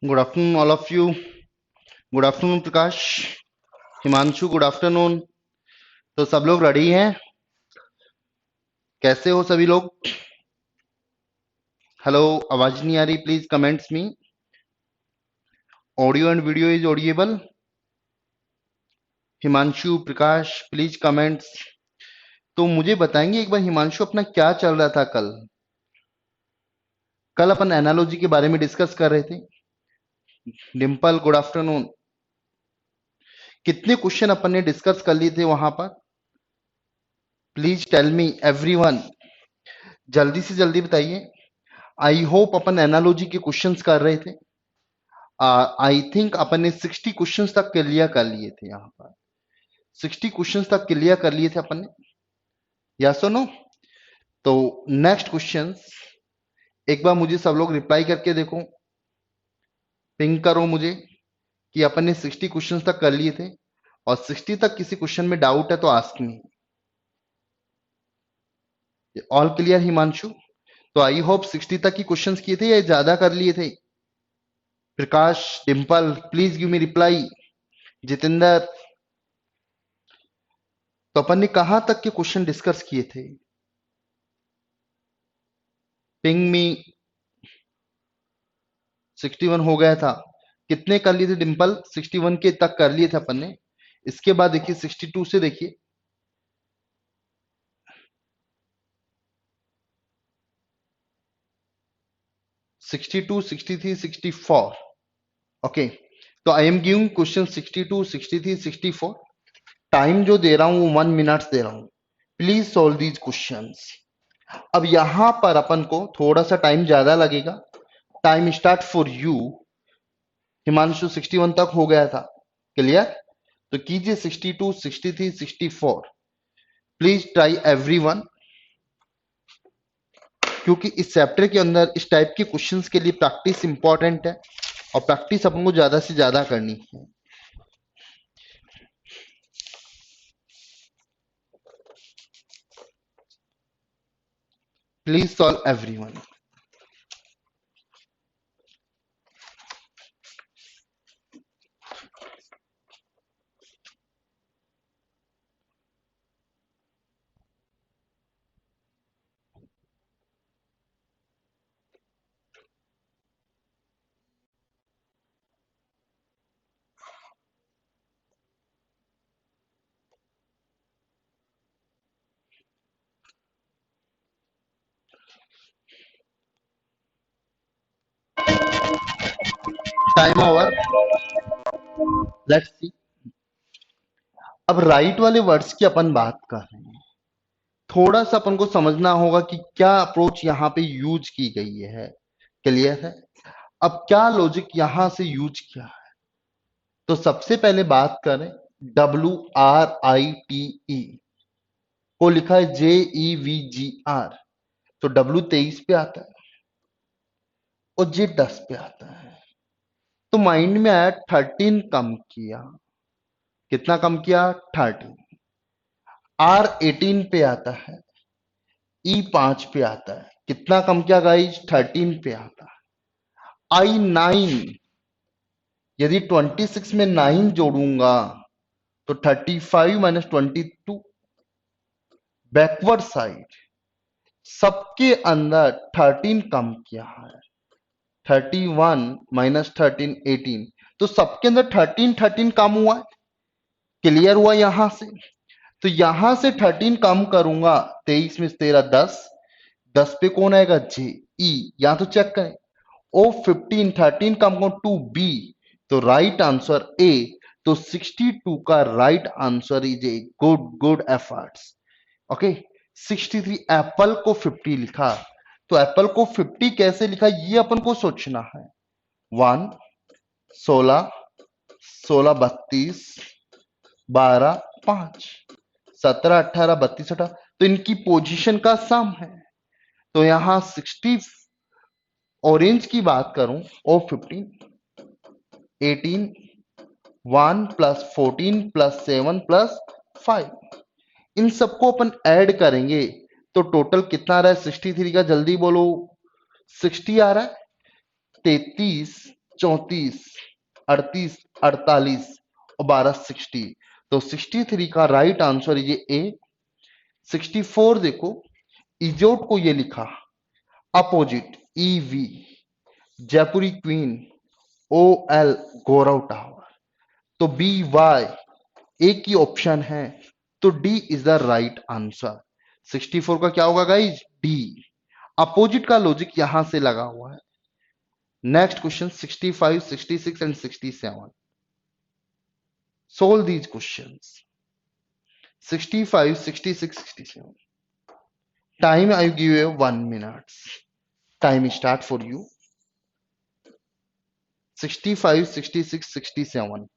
Good afternoon all of you. Good afternoon Prakash, Himanshu, good afternoon. तो सब लोग ready हैं? कैसे हो सभी लोग? हेलो, आवाज नहीं आ रही, please comments me. Audio and video is audible. Himanshu, Prakash, please comments. तो मुझे बताएंगे एक बार, हिमांशु अपना क्या चल रहा था कल? कल अपन एनालॉजी के बारे में डिस्कस कर रहे थे। Dimple, good afternoon. कितने क्वेश्चन अपन ने डिस्कस कर लिए थे वहां पर? प्लीज टेल मी एवरीवन, जल्दी से जल्दी बताइए। आई होप अपन एनालॉजी के क्वेश्चंस कर रहे थे। आई थिंक अपन ने 60 क्वेश्चंस तक क्लियर कर लिए थे। यहाँ पर 60 क्वेश्चंस तक क्लियर कर लिए थे अपन ने, या सो नो? तो नेक्स्ट क्वेश्चंस एक बार मुझे सब लोग रिप्लाई करके देखो, पिंग करो मुझे कि अपन ने 60 क्वेश्चंस तक कर लिए थे, और 60 तक किसी क्वेश्चन में डाउट है तो ask me. All clear Himanshu? तो आई होप 60 तक की क्वेश्चंस किए थे या ज्यादा कर लिए थे? Prakash, Dimple, please give me reply. Jitendra, तो अपन ने कहां तक के क्वेश्चन डिस्कस किए थे? Ping me. 61 हो गया था। कितने कर लिए थे डिंपल? 61 के तक कर लिए थे अपन ने। इसके बाद देखिए 62 से देखिए, 62, 63, 64। ओके, तो आई एम गिविंग क्वेश्चन 62, 63, 64। टाइम जो दे रहा हूं वो 1 मिनट दे रहा हूं। Please solve these questions. अब यहां पर अपन को थोड़ा सा टाइम ज्यादा लगेगा। Time start for you. Himanshu 61 तक हो गया था, क्लियर? तो कीजिए 62, 63, 64। प्लीज ट्राई एवरीवन, क्योंकि इस चैप्टर के अंदर इस टाइप के क्वेश्चंस के लिए प्रैक्टिस इंपॉर्टेंट है, और प्रैक्टिस अपन को ज्यादा से ज्यादा करनी है। Please solve everyone. Time over. Let's सी। अब राइट वाले वर्ड्स की अपन बात कर रहे हैं। थोड़ा सा अपन को समझना होगा कि क्या अप्रोच यहां पे यूज की गई है। क्लियर है? अब क्या लॉजिक यहां से यूज किया है? तो सबसे पहले बात करें, WRITE को लिखा है JEVGR, तो W 23 पे आता है और J 10 पे आता है। तो माइंड में आया 13 कम किया। कितना कम किया? 13। R 18 पे आता है, E 5 पे आता है। कितना कम किया गाइज? 13 पे आता है। I 9, यदि 26 में 9 जोड़ूंगा तो 35 माइनस 22, बैकवर्ड साइड सबके अंदर 13 कम किया है। 31 माइनस 13, 18। तो सबके अंदर 13 13 कम हुआ है। क्लियर हुआ यहां से? तो यहां से 13 कम करूंगा, 23 में 13 10, 10 पे कौन आएगा? जे। ई, यहां तो चेक करें। ओ 15, 13 कम करो 2 बी, तो राइट आंसर ए। तो 62 का right answer is A. Good good efforts. Okay, 63 Apple को 50 लिखा, तो एप्पल को 50 कैसे लिखा ये अपन को सोचना है। 1, 16, 16 32, 12 5, 17 18 32 18, तो इनकी पोजीशन का सम है। तो यहां 60, ऑरेंज की बात करूं, ओ 15, 18, 1 प्लस 14 प्लस 7 प्लस 5, इन सबको अपन ऐड करेंगे तो टोटल कितना आ रहा है 63 का? जल्दी बोलो। 60 आ रहा है, 33 34, 38, 48 और 12 60। तो 63 का राइट आंसर ये ए। 64 देखो, इजोट को ये लिखा अपोजिट ईवी, जयपुरी क्वीन, ओ एल गौरव टावर। तो बी वाई एक ही ऑप्शन है, तो D is the right answer. 64 का क्या होगा गाइज? डी। अपोजिट का लॉजिक यहां से लगा हुआ है। Next question 65, 66 and 67। Solve these questions. 65, 66, 67। Time I give you 1 minute. Time start for you. 65, 66, 67.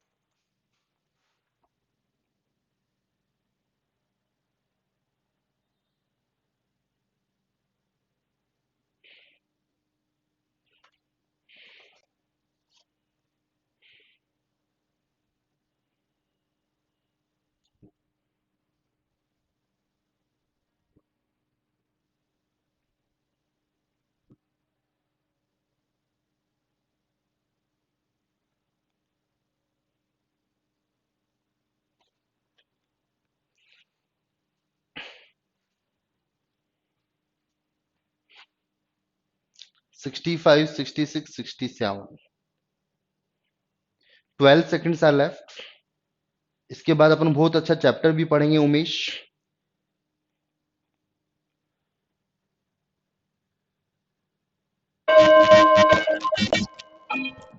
65, 66, 67. 12 seconds are left. इसके बाद अपन बहुत अच्छा चैप्टर भी पढ़ेंगे उमेश।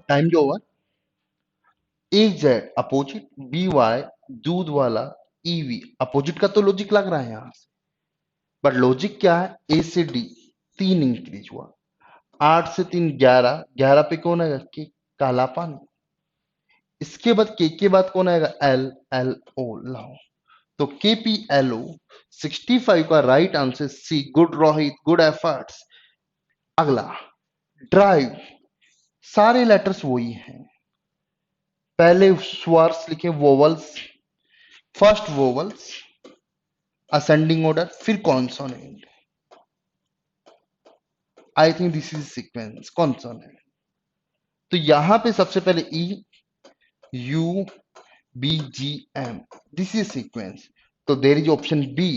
टाइम जो हुआ, ए जेड अपोजिट, बी वाई दूध वाला, ईवी अपोजिट का तो लॉजिक लग रहा है यहां से, बट लॉजिक क्या है? ए से डी 3 इंक्रीज हुआ, 8 से 3 11, 11 पे कौन आएगा? के, काला पानी। इसके बाद के बाद कौन आएगा? एल, एल ओ लाओ। तो के पी एल ओ 65 का right answer C. Good Rohit, good efforts. अगला ड्राइव, सारे लेटर्स वही हैं। पहले स्वर्स लिखे, vowels, first vowels, ascending order, फिर consonant. I think this is sequence consonant. तो यहां पे सबसे पहले E, U, B, G, M, this is sequence. तो देर इज ऑप्शन बी।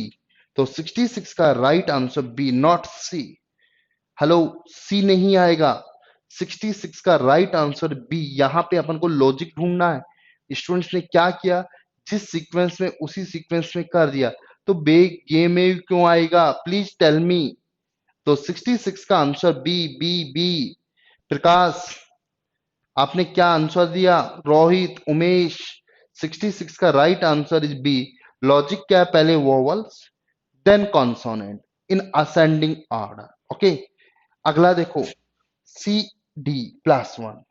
तो 66 का right answer B, not C. Hello, C नहीं आएगा। 66 का राइट आंसर बी। यहां पे अपन को लॉजिक ढूंढना है। स्टूडेंट्स ने क्या किया? जिस सीक्वेंस में उसी सीक्वेंस में कर दिया। तो बे ये में क्यों आएगा? Please tell me. तो 66 का answer B, B, B. Prakash, आपने क्या आंसर दिया? रोहित, उमेश, 66 का right answer is B. Logic क्या है? पहले vowels then consonant in ascending order. Okay, अगला देखो, C D plus 1,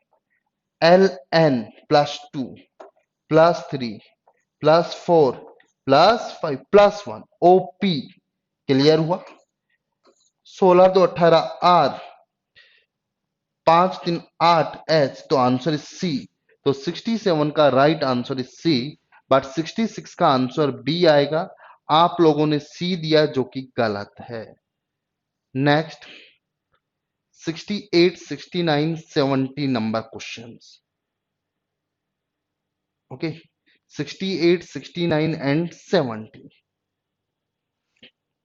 L N plus 2 plus 3 plus 4 plus 5 plus 1, O P. Clear हुआ? 16 2 18 आर, 5 3 8 एच। तो आंसर इज सी। तो 67 का right answer is C, but 66 का आंसर बी आएगा। आप लोगों ने सी दिया जो कि गलत है। Next 68, 69, 70 number questions. Okay, 68, 69 and 70।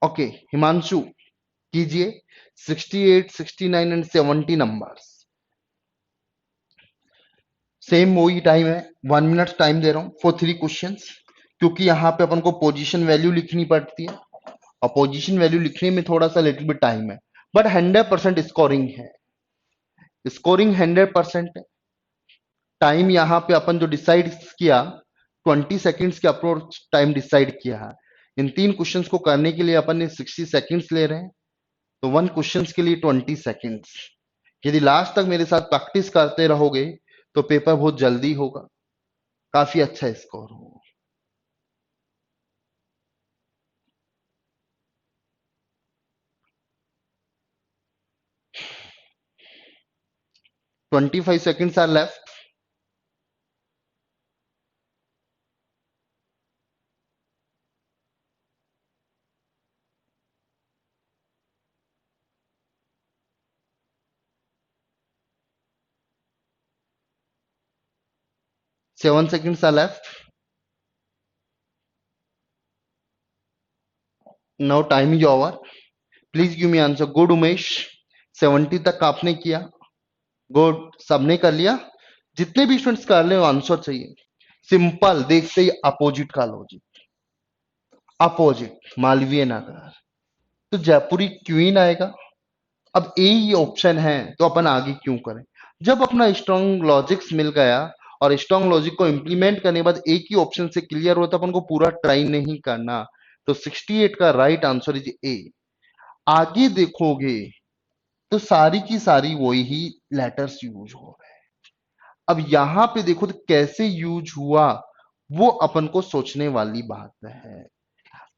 Okay, Himanshu कीजिए 68, 69 एंड 70 नंबर्स। सेम वही टाइम है, 1 मिनट टाइम दे रहा हूं फॉर 3 क्वेश्चंस, क्योंकि यहां पे अपन को पोजीशन वैल्यू लिखनी पड़ती है और पोजीशन वैल्यू लिखने में थोड़ा सा लिटिल बिट टाइम है, बट 100% स्कोरिंग है। स्कोरिंग 100% है। टाइम यहां पे अपन जो डिसाइड किया 20 सेकंड्स के अप्रोच टाइम डिसाइड किया है। इन 3 क्वेश्चंस को करने के लिए अपन ने 60 सेकंड्स ले रहे हैं, तो 1 क्वेश्चंस के लिए 20 सेकंड्स। यदि लास्ट तक मेरे साथ प्रैक्टिस करते रहोगे तो पेपर बहुत जल्दी होगा, काफी अच्छा स्कोर होगा। 25 seconds are left. 7 seconds are left. Now time is over. Please give me answer. Good Umesh, 70 तक आपने किया. गुड, सबने कर लिया. जितने भी स्टूडेंट्स कर ले आंसर चाहिए. सिंपल, देखते ही अपोजिट का लॉजिक. अपोजिट मालवीय नगर, तो जयपुरी क्वीन आएगा. अब ए ही ऑप्शन है तो अपन आगे क्यों करें. जब अपना स्ट्रॉन्ग लॉजिक्स मिल गया और स्ट्रॉन्ग लॉजिक को इंप्लीमेंट करने के बाद एक ही ऑप्शन से क्लियर हो तो अपन को पूरा ट्राई नहीं करना. तो 68 का राइट आंसर इज ए. आगे देखोगे तो सारी की सारी वही ही लेटर्स यूज हो रहे हैं. अब यहां पे देखो तो कैसे यूज हुआ वो अपन को सोचने वाली बात है.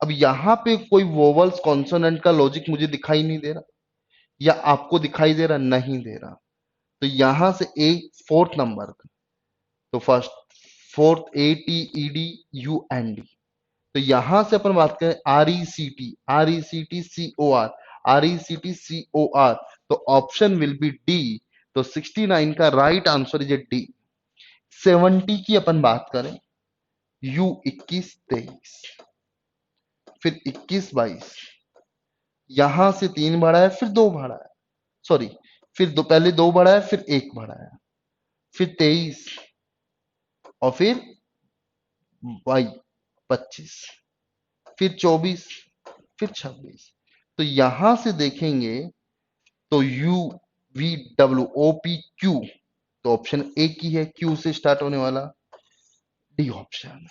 अब यहां पे कोई वोवल्स कॉन्सोनेंट का लॉजिक मुझे दिखाई नहीं दे रहा, या आपको दिखाई दे रहा, नहीं दे रहा. तो यहां से ए फोर्थ नंबर, तो फर्स्ट फोर्थ ATEDUND. तो यहां से अपन बात करें RECT COR, तो ऑप्शन विल बी डी. तो 69 का राइट आंसर इज डी. 70 की अपन बात करें U21-23, फिर 21-22, यहां से 3 बढ़ा है, फिर 2 बढ़ा है, सॉरी, फिर दो, पहले 2 बढ़ा है, फिर 1 बढ़ा है, फिर 23, और फिर 25, फिर 24, फिर 26. तो यहां से देखेंगे तो UVWOPQ, तो ऑप्शन ए की है, क्यू से स्टार्ट होने वाला, डी ऑप्शन.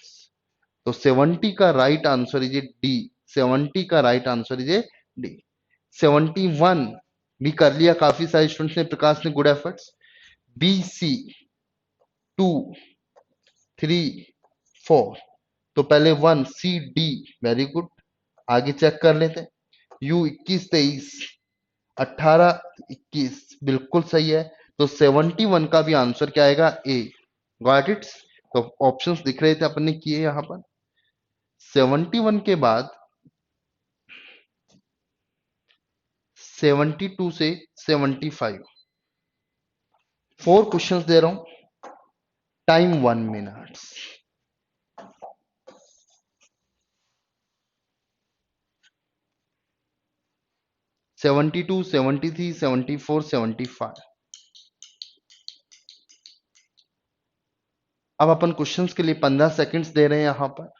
तो 70 का राइट आंसर इज डी. 70 का राइट आंसर इज डी. 71 भी कर लिया काफी सारे स्टूडेंट्स ने. प्रकाश ने गुड एफर्ट्स. BC 2 3 4, तो पहले 1CD, वेरी गुड. आगे चेक कर लेते हैं. U21-23, 18-21, बिल्कुल सही है. तो 71 का भी आंसर क्या आएगा, ए. Got it. तो ऑप्शंस दिख रहे थे अपन ने किए यहां पर. 71 के बाद 72 से 75, 4 क्वेश्चंस दे रहा हूं. Time 1 minute. 72, 73, 74, 75. अब अपन क्वेश्चंस के लिए 15 सेकंड्स दे रहे हैं यहां पर.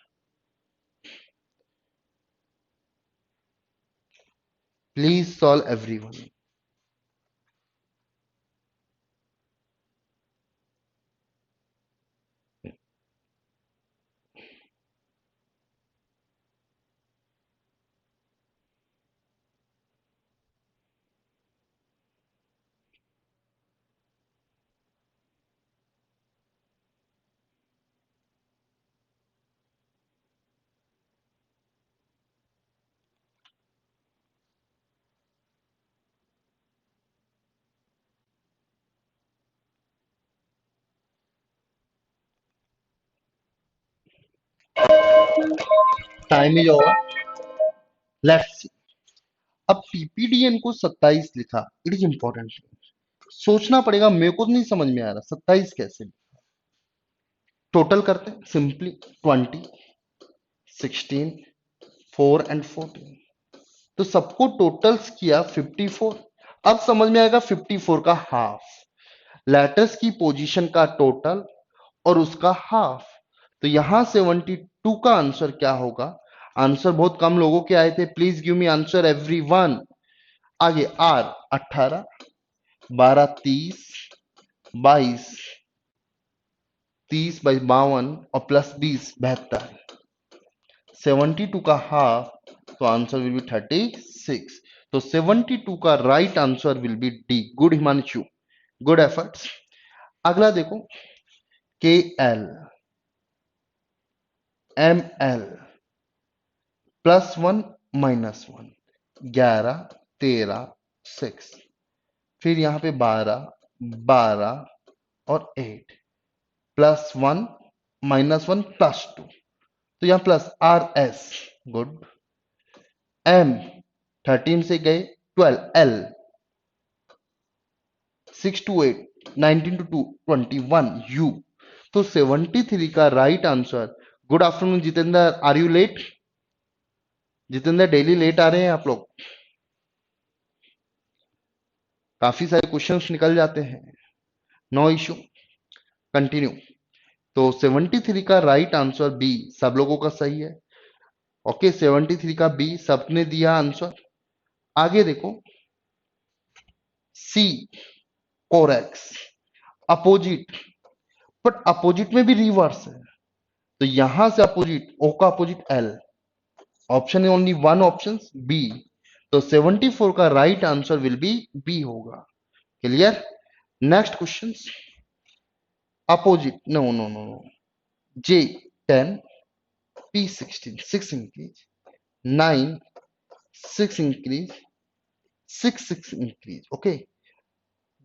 Please solve everyone. Time is over. Let's सी. अब पीपीडीएन को 27 लिखा, इट इज इंपॉर्टेंट. सोचना पड़ेगा, मेरे को नहीं समझ में आ रहा 27 कैसे. टोटल करते हैं सिंपली. 20, 16, 4 एंड 14. तो सबको टोटल्स किया 54. अब समझ में आएगा 54 का हाफ, लेटर्स की पोजीशन का टोटल और उसका हाफ. तो यहां 72 का आंसर क्या होगा. आंसर बहुत कम लोगों के आए थे. Please give me answer everyone. आगे आर 18, 12 30, 22, 30/52 और प्लस 20 72. 72 का हाफ, तो आंसर विल बी 36. तो 72 का right answer will be D. Good Himanshu, good efforts. अगला देखो. KL ML +1 -1, 11 13 6, फिर यहां पे 12 12 और 8, +1 -1 +2. तो यहां प्लस RS, गुड. M 13 से गए 12, L 6 to 8, 19 to 2, 21, U. तो 73 का right answer, good afternoon Jitendra, are you late? Jitendra daily late आ रहे हैं आप लोग, काफी सारे क्वेश्चंस निकल जाते हैं, नो इश्यू, कंटिन्यू। तो 73 का राइट आंसर बी सब लोगों का सही है। ओके, 73 का बी सबने दिया आंसर। आगे देखो, सी कोरेक्स, अपोजिट, बट अपोजिट में भी रिवर्स है, तो यहां से अपोजिट, ओ का अपोजिट एल, ऑप्शन है ओनली वन ऑप्शन बी, तो 74 का right answer will be B होगा। Clear? Next question, opposite, no no no no, J 10, P 16, 6 increase, 9, 6 increase, 6 increase, okay,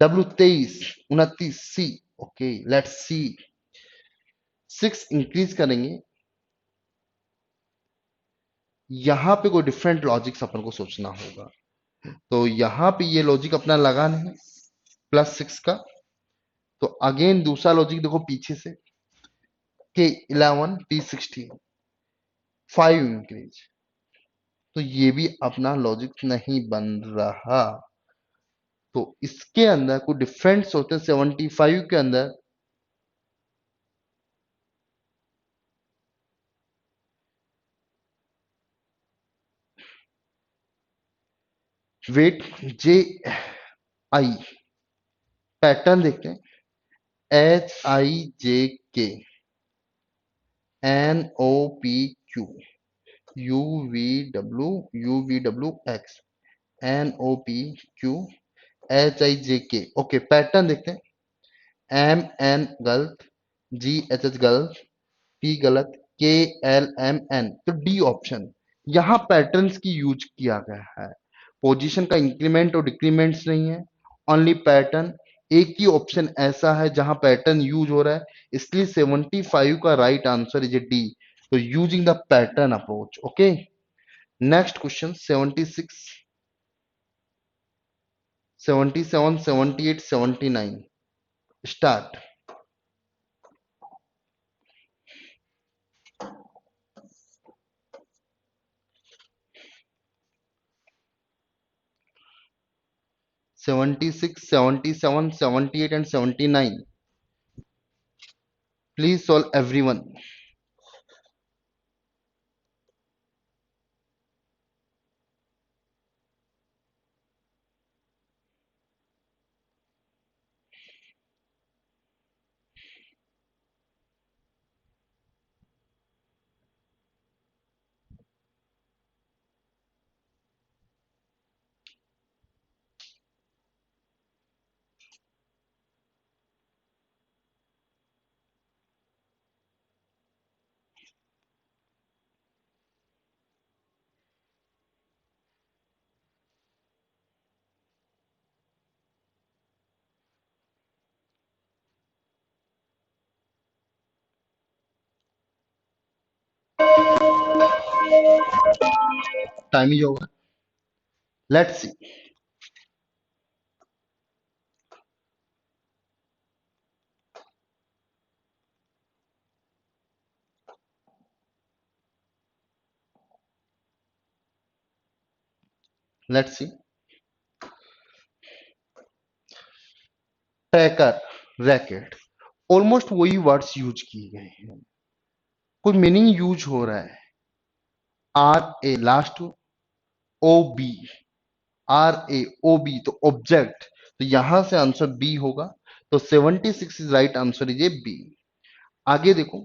W 23, 29, C, okay let's see, 6 increase करेंगे, यहां पे कोई different logics अपन को सोचना होगा, तो यहां पे ये लॉजिक अपना लगा नहीं +6 का, तो अगेन दूसरा लॉजिक देखो पीछे से, के 11, पी 16, 5 इंक्रीज, तो ये भी अपना लॉजिक नहीं बन रहा, तो इसके अंदर कुछ डिफरेंट सोचते हैं 75 के अंदर, वेट, जे आई, पैटर्न देखते हैं, HIJK, NOPQ, UVWX, NOPQ, HIJK, okay pattern देखते हैं, MN गलत, GHH गलत, P गलत, KLMN, तो डी ऑप्शन, यहां पैटर्न्स की यूज किया गया है, पोजीशन का इंक्रीमेंट और डिक्रीमेंट्स नहीं है, ओनली पैटर्न, एक ही ऑप्शन ऐसा है जहां पैटर्न यूज हो रहा है, इसलिए 75 का right answer is A D, तो using the pattern approach. Okay, next question 76, 77, 78, 79, start. 76, 77, 78 and 79, please solve everyone। Time is over, let's see. Let's see, tacker, racket, almost वही वर्ड्स यूज किए गए हैं, कोई मीनिंग यूज हो रहा है, RA last, OB, RAOB, तो ऑब्जेक्ट, तो यहां से आंसर बी होगा, तो 76 is right answer is A B. आगे देखो,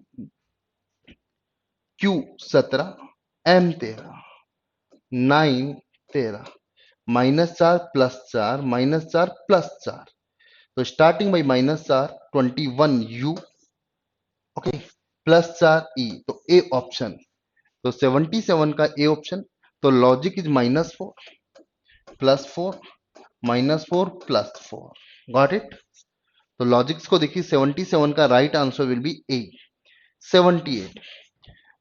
Q 17, M 13, 9 13, -4 +4 -4 +4, तो starting by -4 21 U, okay, +4 E, तो ए ऑप्शन, तो 77 का ए ऑप्शन, तो लॉजिक इज -4 +4 -4 +4, गॉट इट। तो लॉजिक्स को देखिए, 77 का राइट आंसर विल बी ए। 78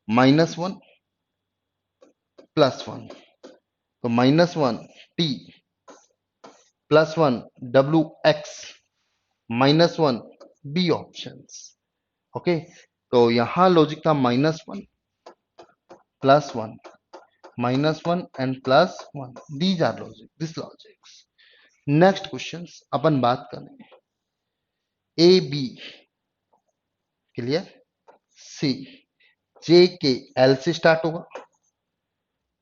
-1 +1, तो -1 T +1 WX -1 B options, okay, तो यहां लॉजिक था -1 +1 -1 and +1, these are logic, this logics. Next question अपन बात करें ए बी, क्लियर, सी, जे के एल से स्टार्ट होगा,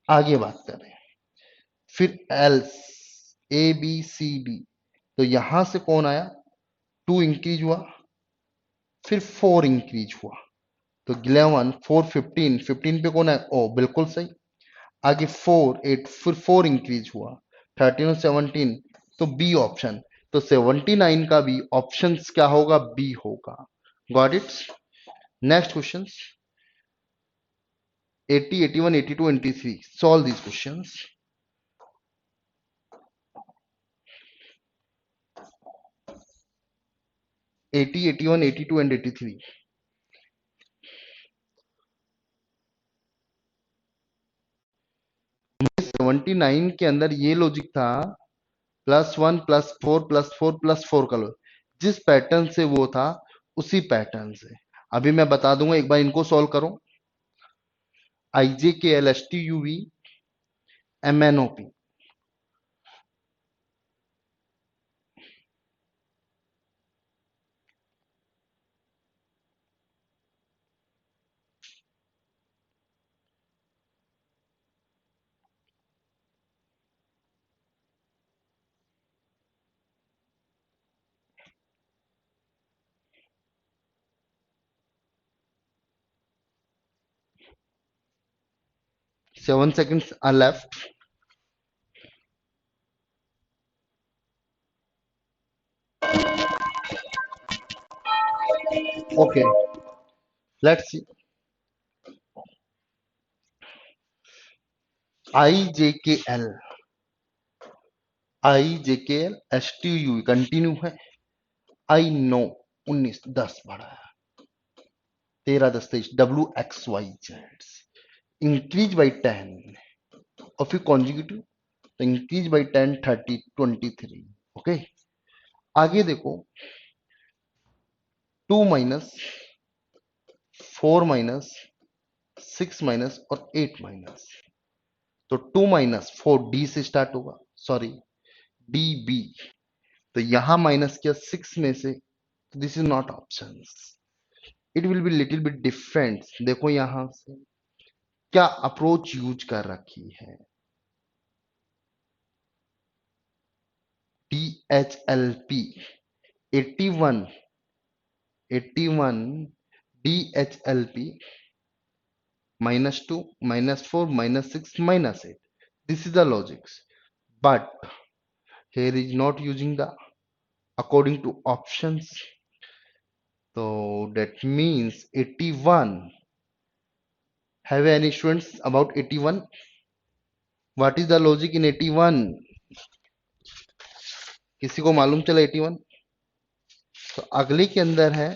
आगे बात करें, फिर else A B C D, तो यहां से कौन आया, 2 इंक्रीज हुआ, फिर 4 इंक्रीज हुआ, तो 11 4 15, 15 पे कौन है, ओ बिल्कुल सही, आगे 4 8, फिर 4 इंक्रीज हुआ, 13 और 17, तो बी ऑप्शन, तो 79 का भी ऑप्शन क्या होगा, बी होगा। Got it. Next question 80 81 82 83, solve these questions. 80 81 82 and 83, 79 के अंदर ये लॉजिक था +1 +4 +4 +4 का लॉजिक, जिस पैटर्न से वो था उसी पैटर्न से अभी मैं बता दूंगा, एक बार इनको सॉल्व करो। IJKL STUV MNOP, 7 seconds are left. Okay, let's see. IJKL STU continue है। आई नो 19 10 बढ़ाया, 13 10 23, WXYZ इंक्रीज बाई 10, और फिर कॉन्जिक्यूटिव, तो इंक्रीज बाई 10 30 23। ओके, आगे देखो 2 माइनस 4 माइनस 6 माइनस और 8 माइनस, तो 2 माइनस 4 डी से स्टार्ट होगा, सॉरी डी बी, तो यहां माइनस किया 6 में से, this is not options, it will be little bit different. देखो यहां से क्या अप्रोच यूज कर रखी है, DHLP 81 81 DHLP -2 -4 -6 -8, this is the logics, but here is not using the according to options, so that means 81, have any students about 81, what is the logic in 81, किसी को मालूम चला 81, तो अगले के अंदर है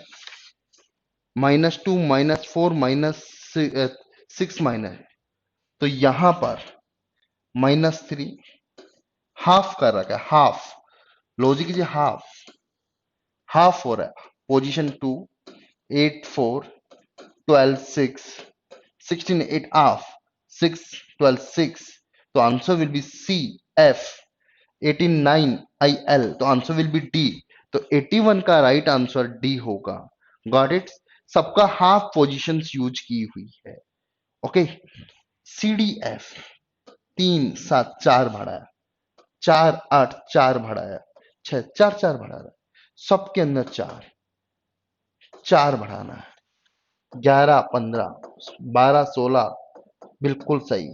-2 -4 -6 माइनस, तो यहां पर -3 हाफ कर रखा है, half logic is half, half हो रहा है, पोजीशन 2 8 4 12 6 16 8 हाफ 6 12 6, तो answer will be C F, 18 9 IL, तो आंसर विल बी डी, तो 81 का राइट आंसर डी होगा। गॉट इट, सबका हाफ पोजीशंस यूज की हुई है। ओके, CDF 3 7 4 बढ़ाया, 4 8 4 बढ़ाया, 6 4 4 बढ़ा रहा है, सबके अंदर 4 4 बढ़ाना है, 11 15 12 16, बिल्कुल सही,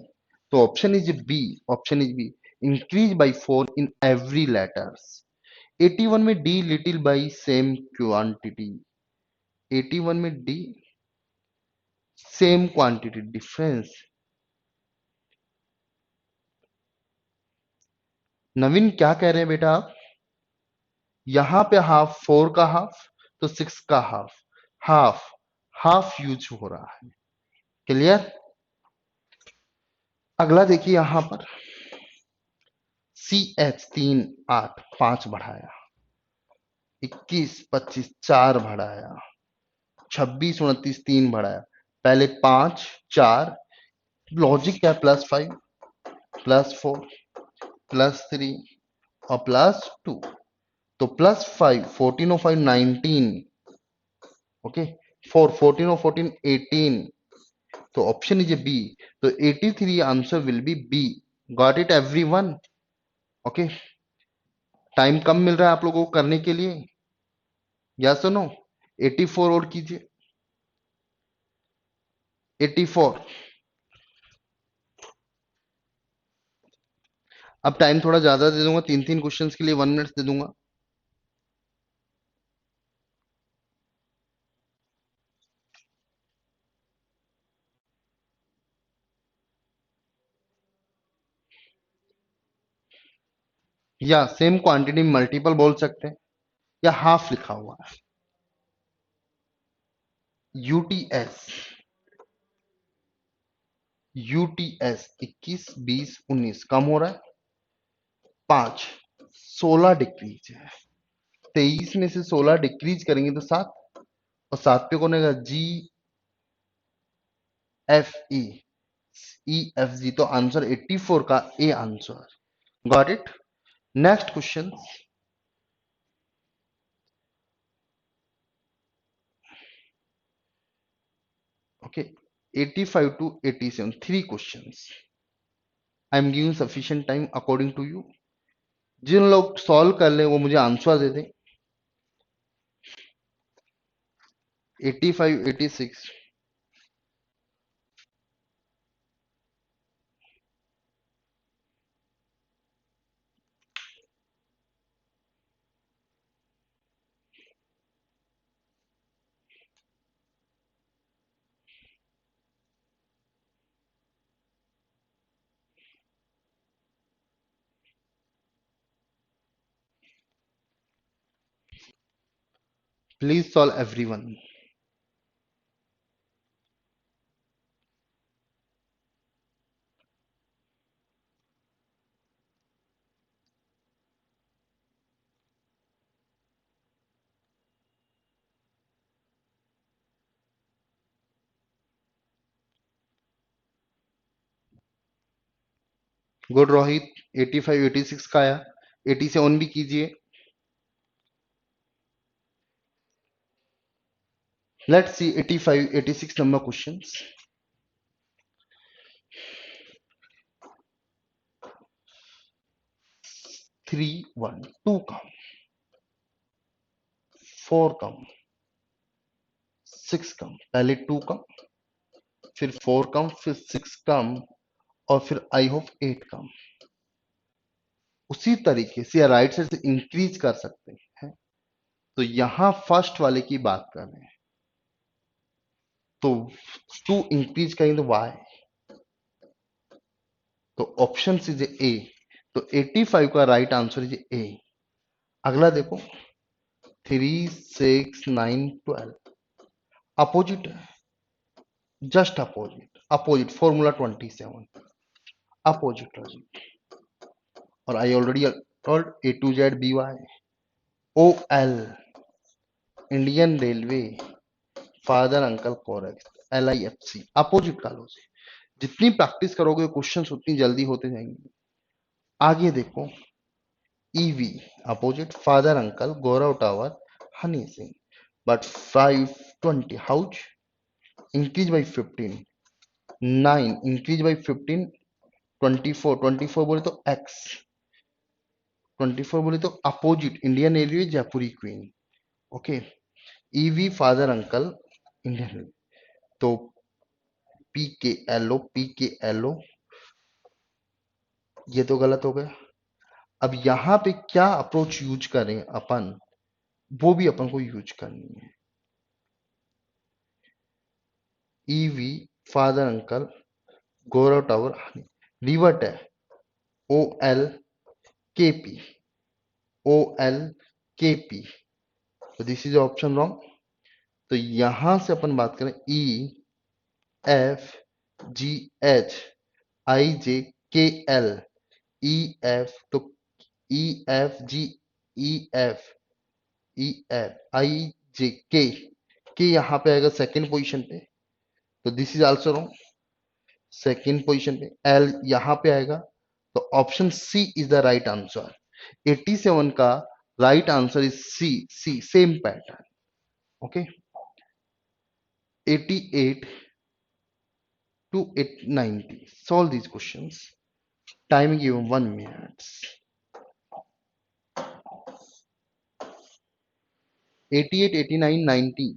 तो option is B, option is B, increase by 4 in every letters. 81 में D little by same quantity, 81 में D same quantity difference. Naveen क्या कह रहे हैं बेटा आप, यहां पे हाफ 4 का हाफ, तो 6 का हाफ, हाफ हाफ यूज हो रहा है, क्लियर। अगला देखिए यहां पर CH 3 8 5 बढ़ाया, 21 25 4 बढ़ाया, 26 29 3 बढ़ाया, पहले 5 4, लॉजिक क्या है, +5 +4 +3 और +2, तो +5 14 और 5 19, ओके 4 14 और 14 18, तो ऑप्शन इज ए बी, तो 83 answer will be B. Got it everyone? Okay, time कम मिल रहा है आप लोगों को करने के लिए, या सुनो 84 और कीजिए, 84। अब टाइम थोड़ा ज्यादा दे दूंगा, 3 3 क्वेश्चंस के लिए 1 मिनट दे दूंगा। या सेम क्वांटिटी में मल्टीपल बोल सकते हैं, या हाफ लिखा हुआ है, यूटीएस, यूटीएस 21 20 19 कम हो रहा है, 5 16 डिक्रीज है, 23 में से 16 डिक्रीज करेंगे तो 7, और 7 पे कौन आएगा, जी एफ ई एफ जी, तो आंसर 84 का A answer. Got it? Next question, okay 85 to 87, 3 questions. I am giving sufficient time according to you. जिन लोग सॉल्व कर ले वो मुझे आंसर दे दें। 85 86, please solve everyone. Good Rohit, 85 86 का आया, 80 से ऑन भी कीजिए। Let's see 85 86 number questions. 3 1 2 कम, 4 कम, 6 कम, पहले 2 कम, फिर 4 कम, फिर 6 कम, और फिर आई होप 8 कम। उसी तरीके से राइट साइड से इंक्रीज कर सकते हैं, तो यहां फर्स्ट वाले की बात कर रहे हैं, तो 2 इंक्रीज करेंगे तो वाई, तो ऑप्शन इज ए, तो 85 का राइट आंसर इज ए। अगला देखो 3 6 9 12, अपोजिट है, just opposite, opposite formula 27, opposite logic. और I already told A to Z B Y, O L Indian railway, father uncle correct, L I F C, opposite का logic. जितनी practice करोगे questions उतनी जल्दी होते जाएंगे। आगे देखो E V, opposite, father uncle, Gaurav tower, Honey Singh, but 520 हाउच increase by 15, 9 increase by 15, 24 24 बोले तो x, 24 बोले तो अपोजिट इंडियन रेलवे जयपुरी queen, okay E V father uncle Indian railway, तो पी के एल ओ, ये तो गलत हो गया। अब यहां पे क्या अप्रोच यूज करें अपन, वो भी अपन को यूज करनी है। EV father uncle Gaurav tower revert है, ओ एल के पी, ओ एल के पी, तो दिस इज ऑप्शन रॉन्ग। तो यहां से अपन बात करें ई F ji H I J के एल, ई एफ, तो E F G, E F, E F I J K, K यहाँ पे आएगा सेकंड पोजीशन पे, तो this is also wrong. Second position पे एल यहाँ पे आएगा, तो option C is the right answer. 87 का right answer is C, C same pattern. Okay, 88 to 90, solve these questions, time given 1 minute। 88, 89, 90,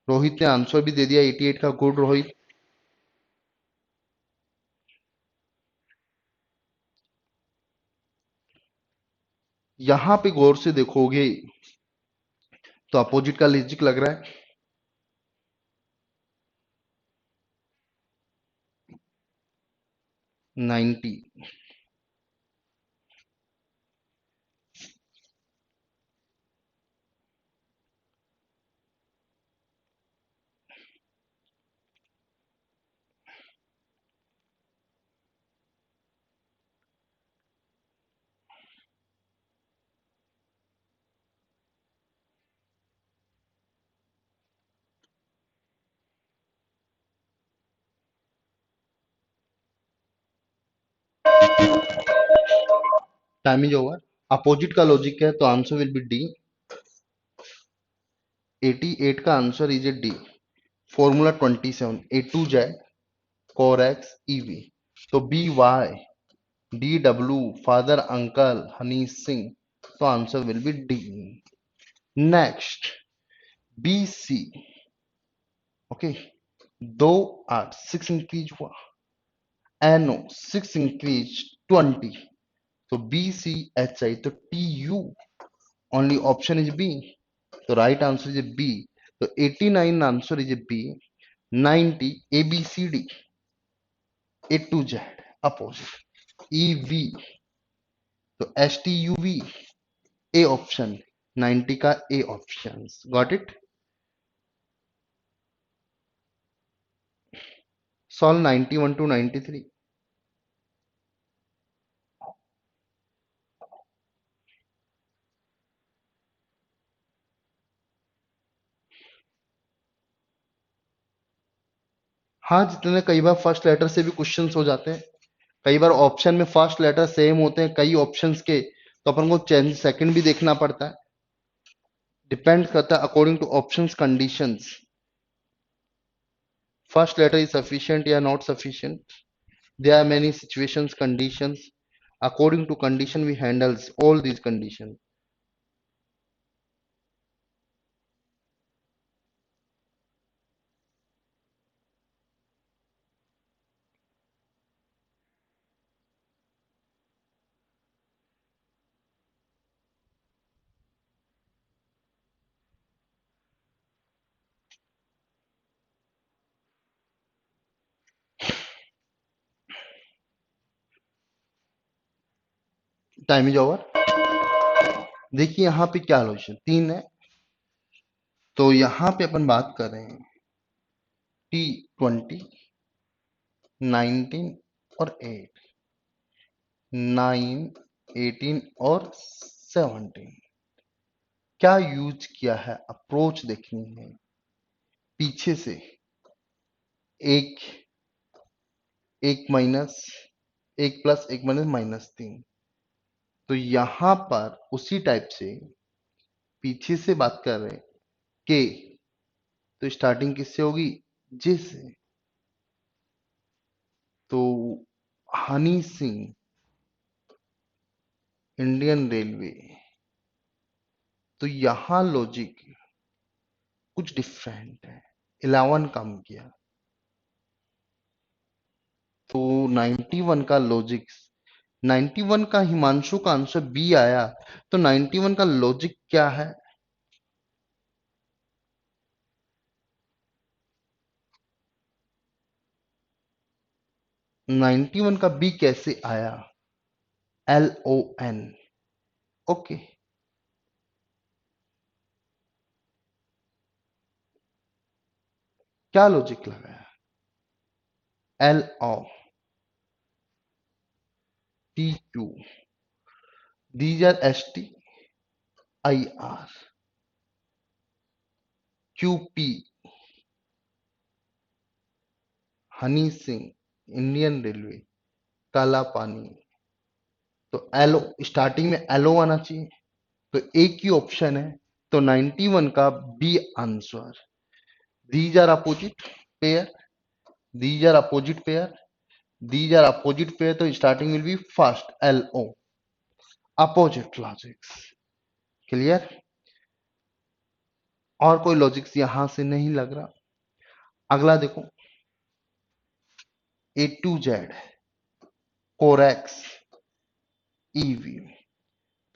Rohit ने आंसर भी दे दिया 88 का, गुड रोहित। यहां पे गौर से देखोगे तो अपोजिट का लॉजिक लग रहा है, 90। Time is over. अपोजिट का लॉजिक है तो आंसर विल बी डी। 88 का answer is A D. Formula 27, A to Z correct E V, तो B Y D W father uncle Honey Singh, तो answer will be D. Next B C. Okay, 2 8 6 increase हुआ, N O 6 increase 20, तो B C H I, तो T U, only option is B, तो right answer is B. तो 89 answer is B, 90 A B C D, A to Z opposite E V, तो S T U V, A option, 90 का A option. Got it. Solve 91 to 93। हाँ जितने, कई बार first letter से भी questions हो जाते हैं, कई बार ऑप्शन में फर्स्ट लेटर सेम होते हैं कई ऑप्शंस के, तो अपन को चेंज सेकंड भी देखना पड़ता है, डिपेंड करता है according to options conditions, first letter is sufficient या not sufficient. There are many situations conditions, according to condition we handles all these conditions। Time is over. देखिए यहाँ पे क्या लॉजिक 3 है, तो यहाँ पे अपन बात कर रहे हैं T20, 19 और 8, 9, 18 और 17, क्या यूज किया है, अप्रोच देखनी है। पीछे से एक, एक माइनस, एक प्लस, एक माइनस, -3, तो यहां पर उसी टाइप से पीछे से बात कर रहे हैं के, तो स्टार्टिंग किससे होगी, जे से, तो हनी सिंह इंडियन रेलवे, तो यहां लॉजिक कुछ डिफरेंट है, 11 कम किया, तो 91 का लॉजिक, 91 का हिमांशु का आंसर बी आया, तो 91 का लॉजिक क्या है, 91 का बी कैसे आया, LON। ओके, क्या लॉजिक लगाया, LOTQ, these are ST, IR, QP Honey Singh, Indian railway, काला पानी। तो एलो, स्टार्टिंग में एलो आना चाहिए, तो एक ही ऑप्शन है, तो 91 का B answer. These are opposite pair, these are opposite pair, these are opposite pair, तो starting will be first LO, opposite logics. Clear? और कोई लॉजिक्स यहां से नहीं लग रहा? अगला देखो, A to Z Corex E V,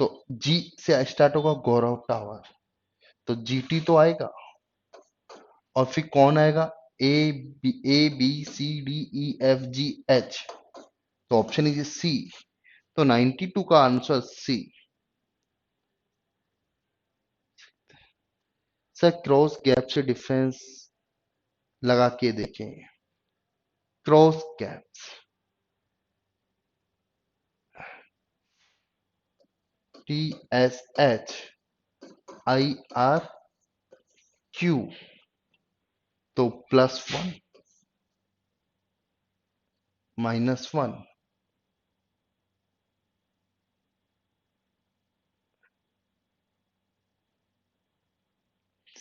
तो जी से स्टार्ट होगा गौरव टावर, तो GT तो आएगा, और फिर कौन आएगा? A B C D E F G H, तो ऑप्शन इज सी, तो 92 का answer C. Sir cross gap से डिफरेंस लगा के देखें, क्रॉस गैप TSHIRQ, तो +1 -1,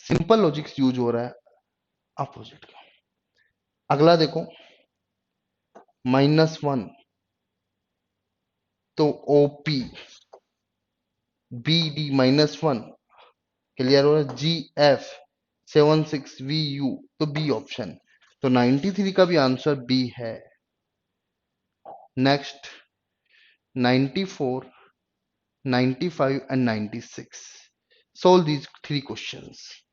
सिंपल लॉजिक्स यूज हो रहा है अपोजिट का। अगला देखो, -1, तो OP BD -1, क्लियर हो रहा है? GF76VU, तो बी ऑप्शन, तो 93 का भी आंसर बी है। Next 94, 95 and 96, solve these three questions,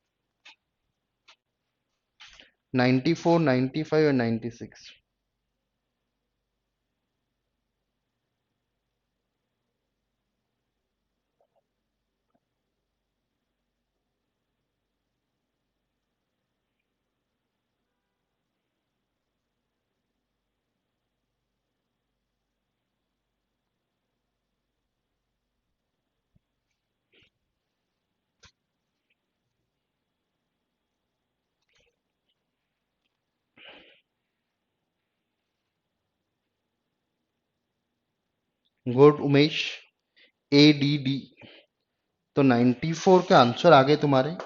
94, 95 and 96। Good Umesh, ADD, तो 94 के आंसर आ गए तुम्हारे,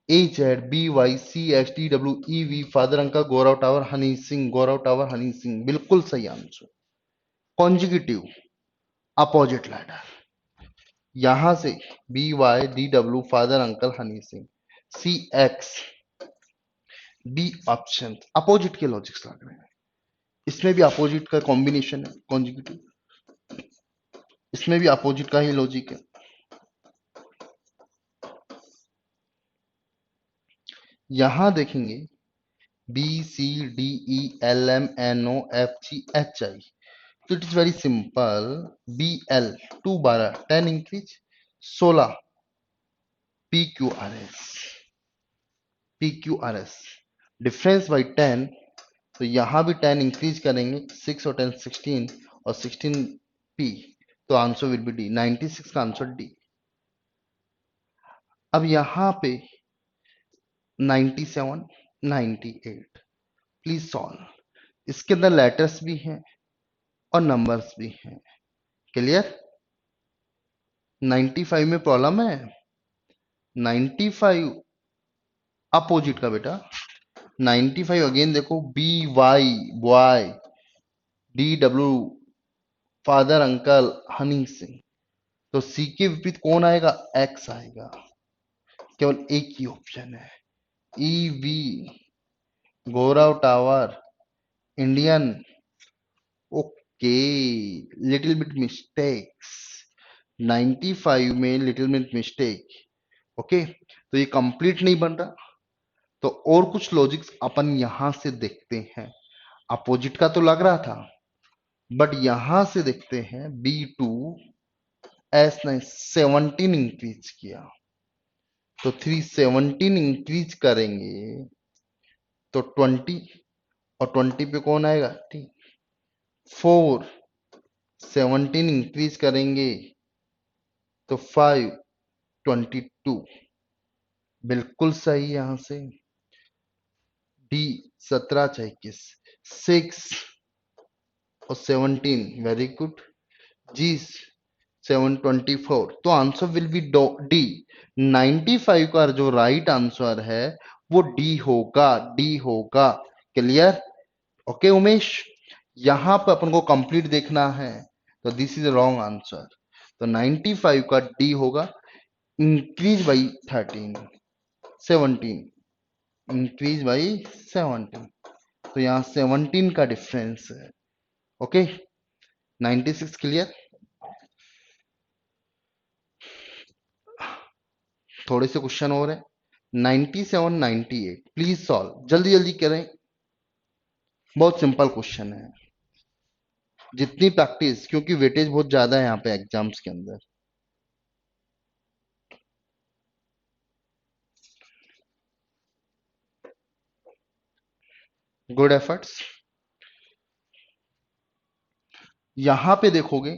AZBYCHDWEV, father uncle Gaurav tower Honey Singh, Gaurav tower Honey Singh, बिल्कुल सही आंसर। कॉन्जिक्यूटिव अपोजिट लैडर, यहां से BYDW, father uncle Honey Singh, CX, B option, opposite के लॉजिक्स लग रहे हैं। इसमें भी अपोजिट का कॉम्बिनेशन है कॉन्जिक्यूटिव, इसमें भी अपोजिट का ही लॉजिक है। यहां देखेंगे BCDELMNOFGHI, तो it is very simple, BL 2 12 10 increase 16 PQRS difference by 10, तो यहां भी 10 इंक्रीज करेंगे, 6 और 10 16 और 16 P, तो आंसर विल बी डी, 96 का आंसर डी। अब यहां पे 97 98, प्लीज सॉल्व, इसके अंदर लेटर्स भी हैं और नंबर्स भी हैं। क्लियर? 95 में प्रॉब्लम है, 95 अपोजिट का बेटा, 95 अगेन देखो, BY boy, DW father uncle Honey Singh, तो सी के विपरीत कौन आएगा? एक्स आएगा, केवल एक ही ऑप्शन है। EV Gaurav tower Indian, okay, little bit mistakes, 95 में लिटिल बिट मिस्टेक, ओके, तो ये कंप्लीट नहीं बन रहा, तो और कुछ लॉजिक्स अपन यहां से देखते हैं। अपोजिट का तो लग रहा था, बट यहां से देखते हैं, B2S ने 17 इंक्रीज किया, तो 317 इंक्रीज करेंगे तो 20, और 20 पे कौन आएगा? T, 4 17 इंक्रीज करेंगे तो 522 बिल्कुल सही। यहां से डी 17 × 21 6 और 17 वेरी गुड। जी 724 तो आंसर विल बी डी। 95 का जो राइट आंसर है वो डी होगा, डी होगा। क्लियर? ओके उमेश, यहां पर अपन को कंप्लीट देखना है, तो दिस इज रॉन्ग आंसर। तो 95 का डी होगा, इंक्रीज बाई 13 17 इंक्रीज बाई 17। तो यहां 17 का डिफरेंस है। Okay 96 clear? थोड़े से क्वेश्चन और है। 97 98 प्लीज सॉल्व, जल्दी जल्दी करें, बहुत सिंपल क्वेश्चन है। जितनी प्रैक्टिस, क्योंकि वेटेज बहुत ज्यादा है यहाँ पे एग्जाम्स के अंदर। Good efforts. यहां पे देखोगे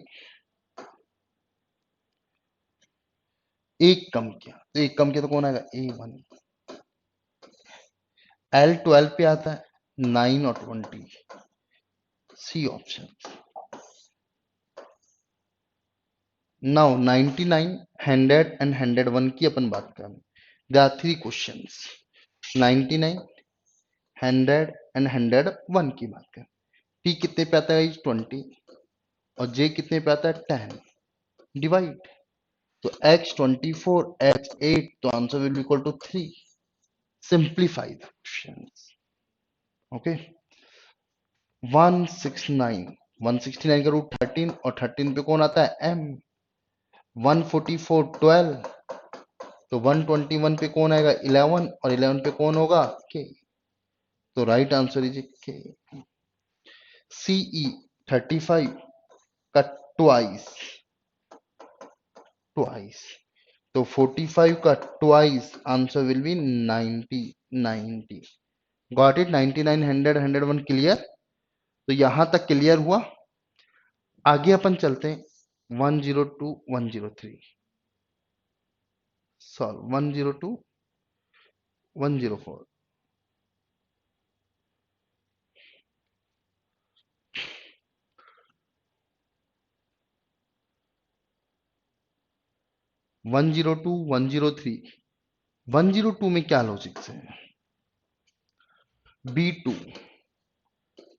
एक कम किया, तो एक कम किया तो कौन आएगा? A1। L12 पे आता है 9 और 20, सी ऑप्शन। नाउ 99 100 एंड 101 की अपन बात करें। देयर आर 3 क्वेश्चंस, 99 100 एंड 101 की बात करें। टी कितने पे आता है? 20। और जे कितने पे आता है? 10। डिवाइड, तो x24 x8, तो answer will be equal to 3। Simplify the questions. Okay 169, 169 का रूट 13 और 13 पे कौन आता है? m। 144 12, तो 121 पे कौन आएगा? 11 और 11 पे कौन होगा? k। तो right answer is k। CE 35 का ट्वाइस, ट्वाइस, तो 45 का twice answer will B 90 90। Got it? 99 100 101 clear? तो यहां तक क्लियर हुआ। आगे अपन चलते हैं 102 103 सॉल्व। 102 104 102 103। 102 में क्या लॉजिक्स है? B2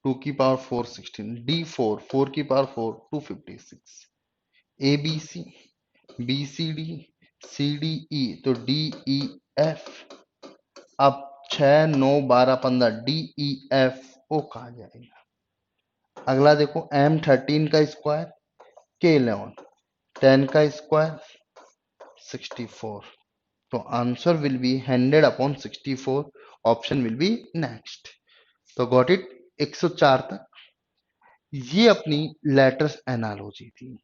2 की पावर 4 16, D4 4 की पावर 4 256, ABC BCD CDE, तो DEF। अब 6 9 12 15 DEFO कहा जाएगा। अगला देखो M13 का स्क्वायर, K11 10 का स्क्वायर 64, तो answer will B 100/64। Option will be next. तो गॉट इट? 104 तक ये अपनी लेटर्स एनालॉजी थी।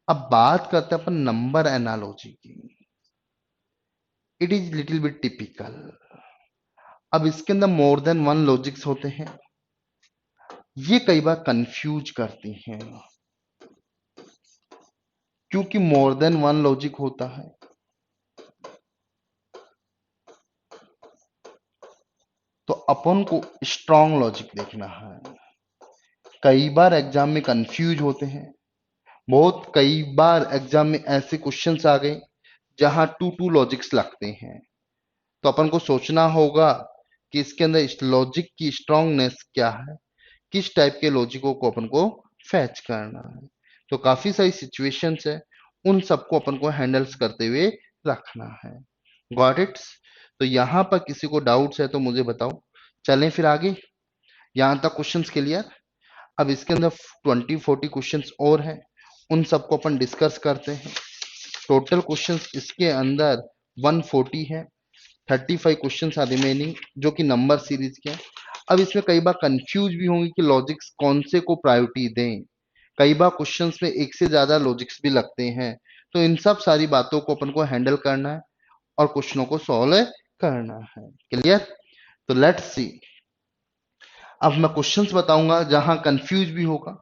अब बात करते हैं अपन नंबर एनालॉजी की। It is little bit typical. अब इसके अंदर मोर देन वन लॉजिक्स होते हैं, ये कई बार कंफ्यूज करती हैं। क्योंकि मोर देन वन लॉजिक होता है, तो अपन को स्ट्रॉन्ग लॉजिक देखना है। कई बार एग्जाम में कंफ्यूज होते हैं, बहुत कई बार एग्जाम में ऐसे क्वेश्चंस आ गए जहां टू टू लॉजिक्स लगते हैं। तो अपन को सोचना होगा कि इसके अंदर इस लॉजिक की स्ट्रॉन्गनेस क्या है, किस टाइप के लॉजिकों को अपन को फैच करना है। तो काफी सारी सिचुएशंस है, उन सबको अपन को हैंडल्स करते हुए रखना है। Got it? तो यहां पर किसी को डाउट्स है तो मुझे बताओ, चलें फिर आगे। यहां तक क्वेश्चंस क्लियर? अब इसके अंदर 20-40 क्वेश्चंस और हैं, उन सबको अपन डिस्कस करते हैं। टोटल क्वेश्चंस इसके अंदर 140 है, 35 क्वेश्चंस आर रिमेनिंग, जो कि नंबर सीरीज के हैं। अब इसमें कई बार कंफ्यूज भी होंगे कि लॉजिक्स कौन से को प्रायोरिटी दें। कई बार क्वेश्चंस में एक से ज्यादा लॉजिक्स भी लगते हैं, तो इन सब सारी बातों को अपन को हैंडल करना है और क्वेश्चनों को सॉल्व करना है। क्लियर? तो लेट्स सी। अब मैं क्वेश्चंस बताऊंगा जहां कंफ्यूज भी होगा।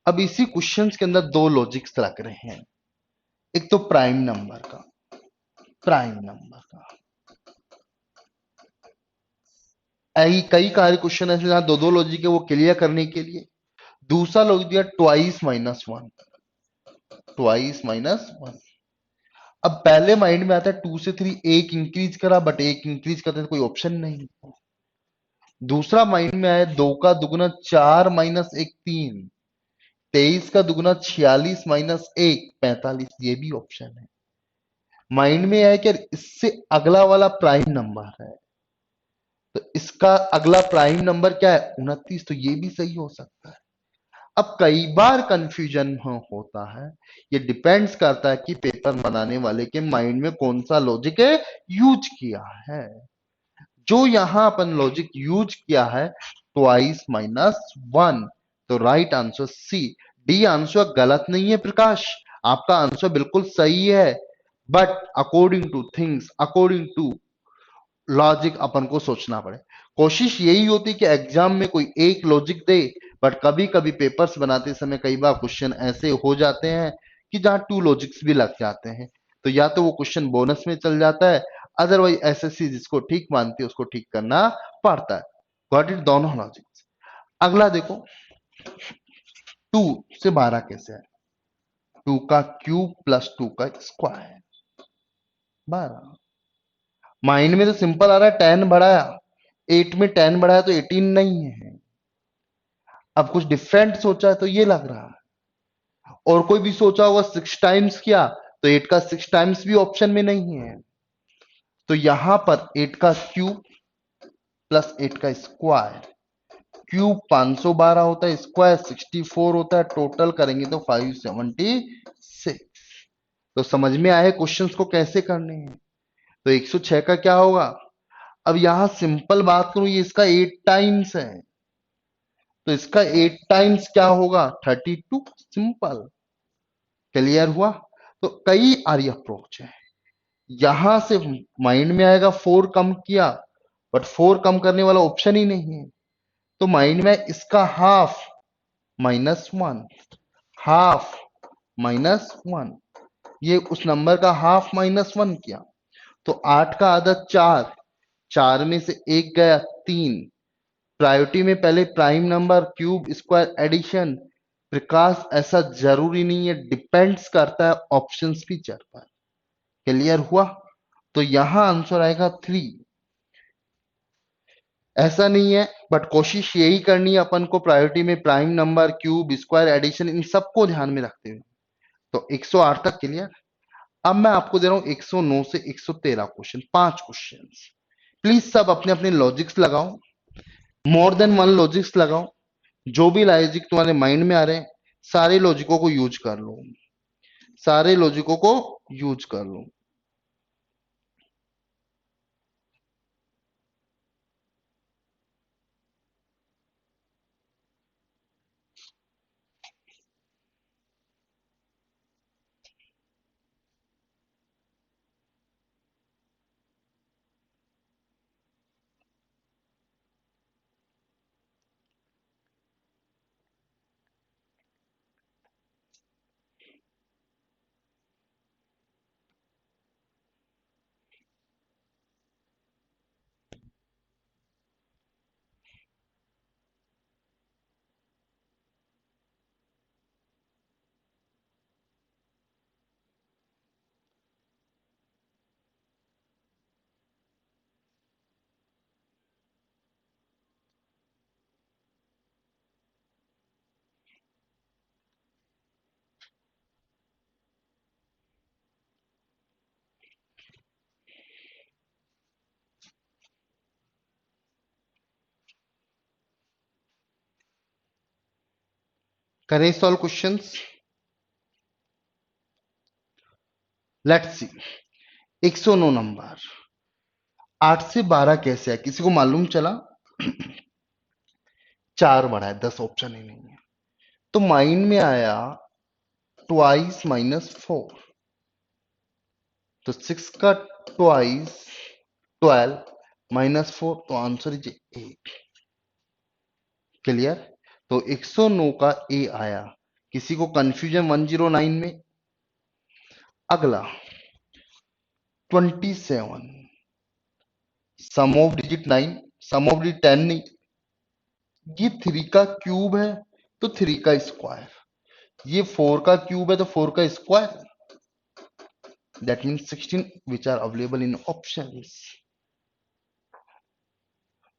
अब इसी क्वेश्चंस के अंदर दो लॉजिक्स लग रहे हैं। एक तो प्राइम नंबर का, प्राइम नंबर का कई कार्य क्वेश्चन ऐसे जहां दो दो लॉजिक है वो क्लियर करने के लिए। दूसरा लॉजिक दिया twice minus one, twice minus one. अब पहले माइंड में आता है 2 से 3 एक इंक्रीज करा, बट एक इंक्रीज करते तो कोई ऑप्शन नहीं। दूसरा माइंड में आया 2 का दुगुना 4 माइनस एक 3, 23 का दुगुना 46 माइनस एक 45, ये भी ऑप्शन है। माइंड में आया कि इससे अगला वाला प्राइम नंबर है, तो इसका अगला प्राइम नंबर क्या है 29, तो ये भी सही हो सकता है। अब कई बार कंफ्यूजन होता है, ये डिपेंड्स करता है कि पेपर बनाने वाले के माइंड में कौन सा लॉजिक है यूज किया है। जो यहां अपन लॉजिक यूज किया है ट्वाइस माइनस वन, तो right answer C. D answer गलत नहीं है प्रकाश, आपका आंसर बिल्कुल सही है, but according to things, according to logic अपन को सोचना पड़े। कोशिश यही होती कि एग्जाम में कोई एक लॉजिक दे, बट कभी कभी पेपर्स बनाते समय कई बार क्वेश्चन ऐसे हो जाते हैं कि जहां टू लॉजिक्स भी लग जाते हैं, तो या तो वो क्वेश्चन बोनस में चल जाता है, अदरवाइज एसएससी जिसको ठीक मानती है उसको ठीक करना पड़ता है। गॉट इट, दोनों लॉजिक्स। अगला देखो, 2 से 12 कैसे है, 2 का क्यूब प्लस 2 का स्क्वायर 12। माइंड में तो सिंपल आ रहा है 10 बढ़ाया, 8 में 10 बढ़ाया तो 18 नहीं है। अब कुछ डिफरेंट सोचा है तो ये लग रहा है, और कोई भी सोचा होगा 6 टाइम्स किया, तो 8 का 6 टाइम्स भी ऑप्शन में नहीं है। तो यहां पर 8 का क्यूब प्लस 8 का स्क्वायर, क्यूब 512 होता है, स्क्वायर 64 होता है, टोटल करेंगे तो 576। तो समझ में आए क्वेश्चंस को कैसे करने हैं। तो 106 का क्या होगा, अब यहां सिंपल बात करूं, ये इसका 8 टाइम्स है, तो इसका 8 टाइम्स क्या होगा 32, सिंपल। क्लियर हुआ। तो कई आर्य अप्रोच है, यहां से माइंड में आएगा 4 कम किया, बट 4 कम करने वाला ऑप्शन ही नहीं है, तो माइंड में इसका half minus one, half minus one, ये उस नंबर का हाफ माइनस वन किया। तो 8 का आधा 4, 4 में से एक गया 3, प्रायोरिटी में पहले prime number cube square addition. Prakash ऐसा जरूरी नहीं है, डिपेंड्स करता है ऑप्शंस फीचर पर। क्लियर हुआ। तो यहां आंसर आएगा 3। ऐसा नहीं है, बट कोशिश यही करनी है अपन को, प्रायोरिटी में prime number cube square addition इन सबको ध्यान में रखते हुए। तो 108 तक क्लियर। अब मैं आपको दे रहा हूं 109 से 113 क्वेश्चन, 5 क्वेश्चन। प्लीज सब अपने अपने लॉजिक्स लगाओ, मोर देन वन लॉजिक्स लगाओ, जो भी लॉजिक तुम्हारे माइंड में आ रहे हैं सारे लॉजिकों को यूज कर लो, सारे लॉजिकों को यूज कर लो। करें solve questions, let's see. 109 number, 8 से 12 कैसे है किसी को मालूम चला, 4 बढ़ा है, 10 ऑप्शन ही नहीं है। तो माइंड में आया ट्वाइस माइनस 4, तो 6 का ट्वाइस 12 माइनस 4, तो आंसर इज 8। क्लियर। तो 109 का ए आया। किसी को कंफ्यूजन 109 में, अगला 27, sum of digit 9, sum of digit 10 नहीं, ये 3 का क्यूब है तो 3 का स्क्वायर, ये 4 का क्यूब है तो 4 का square, that means 16 which are available in options.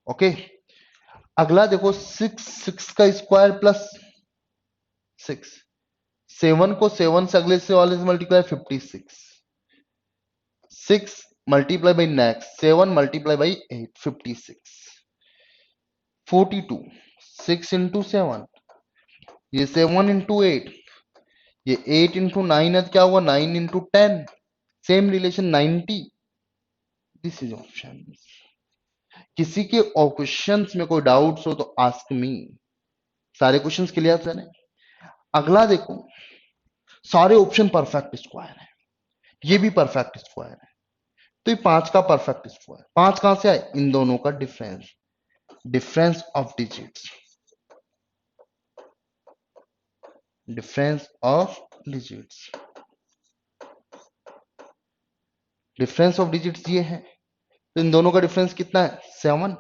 Okay, अगला देखो 6 का स्क्वायर प्लस 6, 7 को 7 से अगले से वाले से multiply 56, 6 multiply by next 7 multiply by 8 56, 42, 6 into 7, ये 7 इंटू 8, ये 8 इंटू 9 है तो क्या हुआ 9 into 10, same relation 90, this is option. किसी के क्वेश्चंस में कोई डाउट्स हो तो आस्क मी, सारे क्वेश्चंस क्लियर है। अगला देखो, सारे ऑप्शन परफेक्ट स्क्वायर है, ये भी परफेक्ट स्क्वायर है, तो ये 5 का परफेक्ट स्क्वायर, 5 कहां से आए, इन दोनों का difference, difference of digits, difference of digits, difference of digits ये है, तो इन दोनों का डिफरेंस कितना है 7,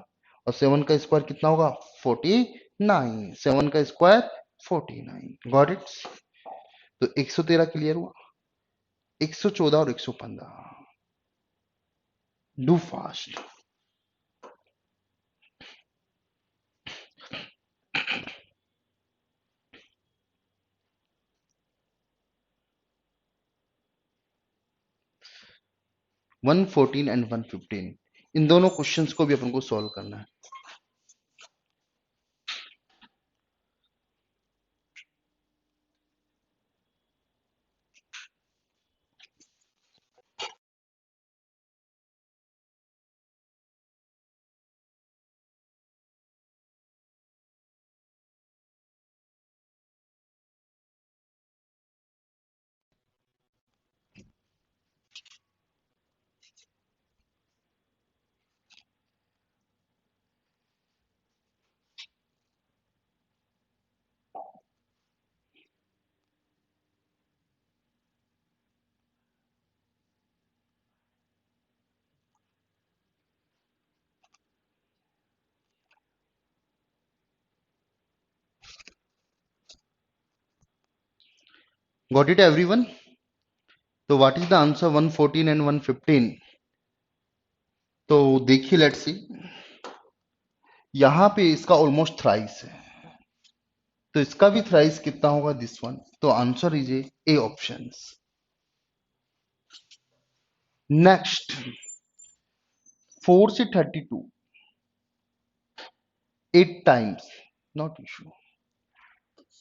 और 7 का स्क्वायर कितना होगा 49, 7 का स्क्वायर 49, गॉट इट। तो 113 क्लियर हुआ, 114 और 115, डू फास्ट। 114 एंड 115, इन दोनों क्वेश्चंस को भी अपन को सॉल्व करना है। Got it everyone. तो what is the answer 114 and 115, तो देखिए लेट्स सी, यहां पे इसका ऑलमोस्ट थ्राइस है, तो इसका भी थ्राइस कितना होगा दिस वन, तो answer is A options. Next 4 से 32 8 टाइम्स, नॉट इशू,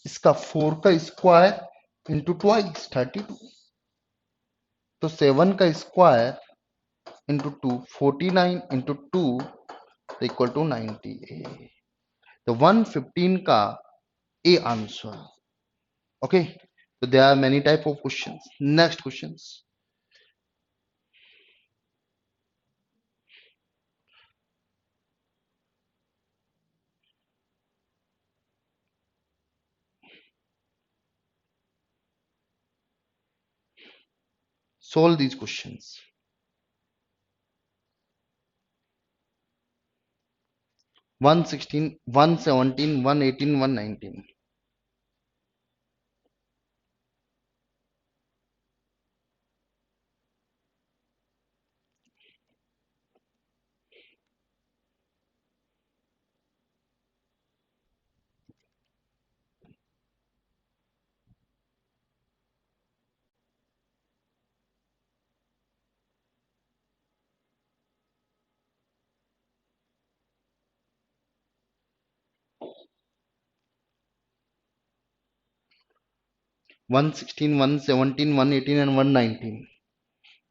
इसका 4 का स्क्वायर इंटू ट्वाइस 32, तो 7 का square into 2 49 into 2 equal to 98, तो 115 का A answer. Okay, so there are many type of questions. Next questions. Solve these questions. 116, 117, 118, 119. One 16, 117, 118, and 119.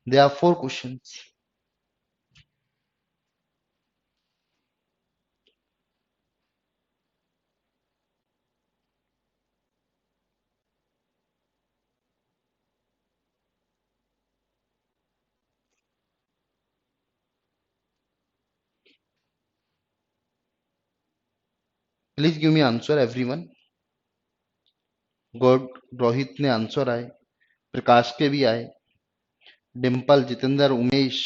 There are 4 questions. Please give me answer, everyone. God, Rohit ने answer आए, प्रकाश के भी आए, Dimple, Jitendra, Umesh,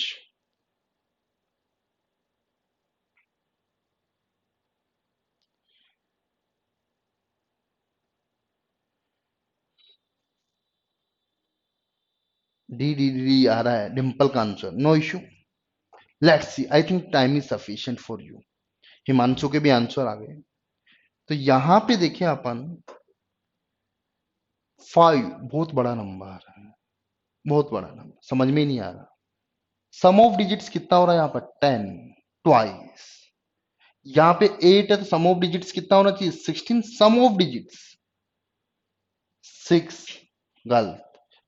D D D आ रहा है डिम्पल का answer, no issue. Let's see, I think time is sufficient for you. Himanshu के भी आंसर आ गए। तो यहां पे देखिए अपन, 5 बहुत बड़ा नंबर है, बहुत बड़ा नंबर, समझ में ही नहीं आ रहा। सम ऑफ डिजिट्स कितना हो रहा है यहाँ पर, 10 ट्वाइस। यहाँ पे 8 है तो सम ऑफ डिजिट्स कितना होना चाहिए, 16। सम ऑफ डिजिट्स 6 गलत,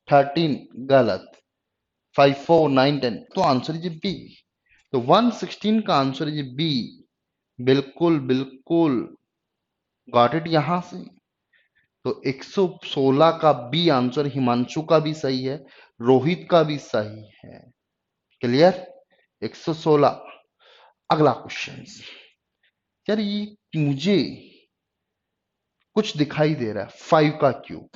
13 गलत, 5 4 9 10, तो आंसर इज बी। तो 116 का आंसर इज बी। बिल्कुल बिल्कुल गॉट इट यहां से। तो 116 का बी आंसर हिमांशु का भी सही है, रोहित का भी सही है। क्लियर, 116। अगला क्वेश्चन। यार ये मुझे कुछ दिखाई दे रहा है, 5 का क्यूब,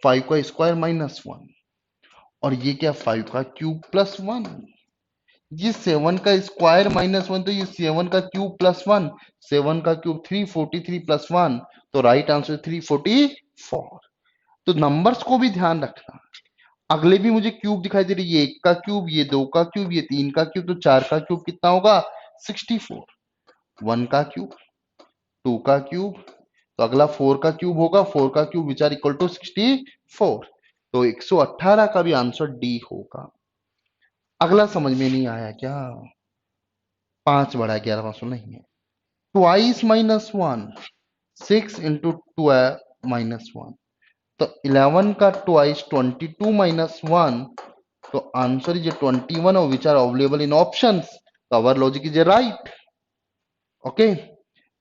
5 का स्क्वायर -1, और ये क्या, 5 का क्यूब +1। ये 7 का स्क्वायर -1, तो ये 7 का क्यूब +1, 7 का क्यूब 343 +1, तो राइट आंसर 344। तो नंबर्स को भी ध्यान रखना। अगले भी मुझे क्यूब दिखाई दे रही है, ये 1 का क्यूब, ये 2 का क्यूब, ये 3 का क्यूब, तो 4 का क्यूब कितना होगा, 64। 1 का क्यूब, 2 का क्यूब, तो अगला 4 का क्यूब होगा, 4 का cube which are equal to 64। तो 118 का भी आंसर डी होगा। अगला समझ में नहीं आया क्या, 5 बड़ा 11 नहीं है। ट्वाइस -1, 6 इंटू 12 -1, तो 11 का ट्वाइस 22 -1, तो आंसर इज 21 और which are available in options. तो our logic is right. Okay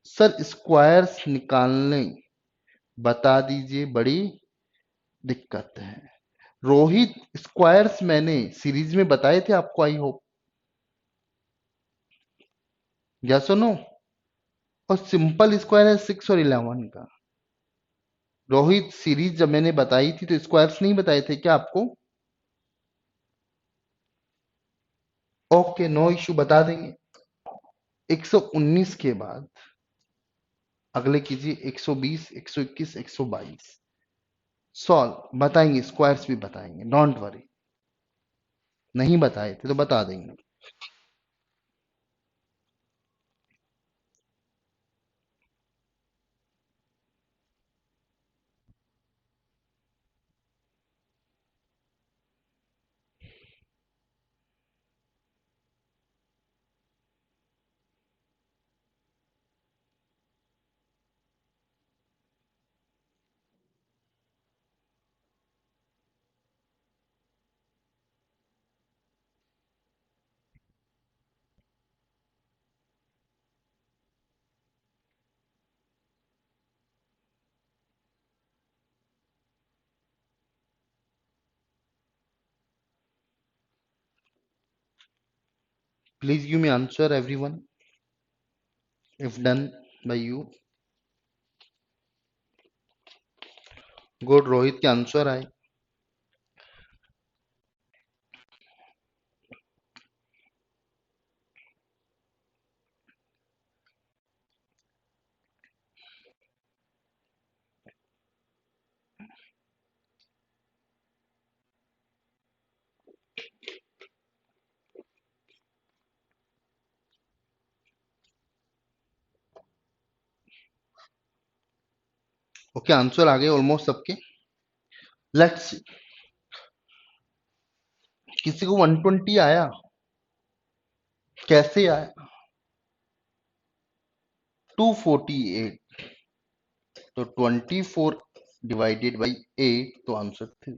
sir, squares निकालने बता दीजिए, बड़ी दिक्कत है। रोहित, स्क्वायर्स मैंने सीरीज में बताए थे आपको, आई होप, या सुनो। और सिंपल स्क्वायर है 6 और 11 का। रोहित, सीरीज जब मैंने बताई थी तो स्क्वायर्स नहीं बताए थे क्या आपको? ओके, नो इश्यू, बता देंगे। 119 के बाद अगले कीजिए, 120, 121, 122। सॉल्व बताएंगे, स्क्वायर्स भी बताएंगे, डोंट वरी। नहीं बताए थे तो बता देंगे। Please give me answer everyone if done by you. Good, Rohit के आंसर आए। ओके, आंसर आ गए ऑलमोस्ट सबके। लेट्स, किसी को 120 आया, कैसे आया? 248, तो 24 डिवाइडेड बाई 8, तो आंसर 3।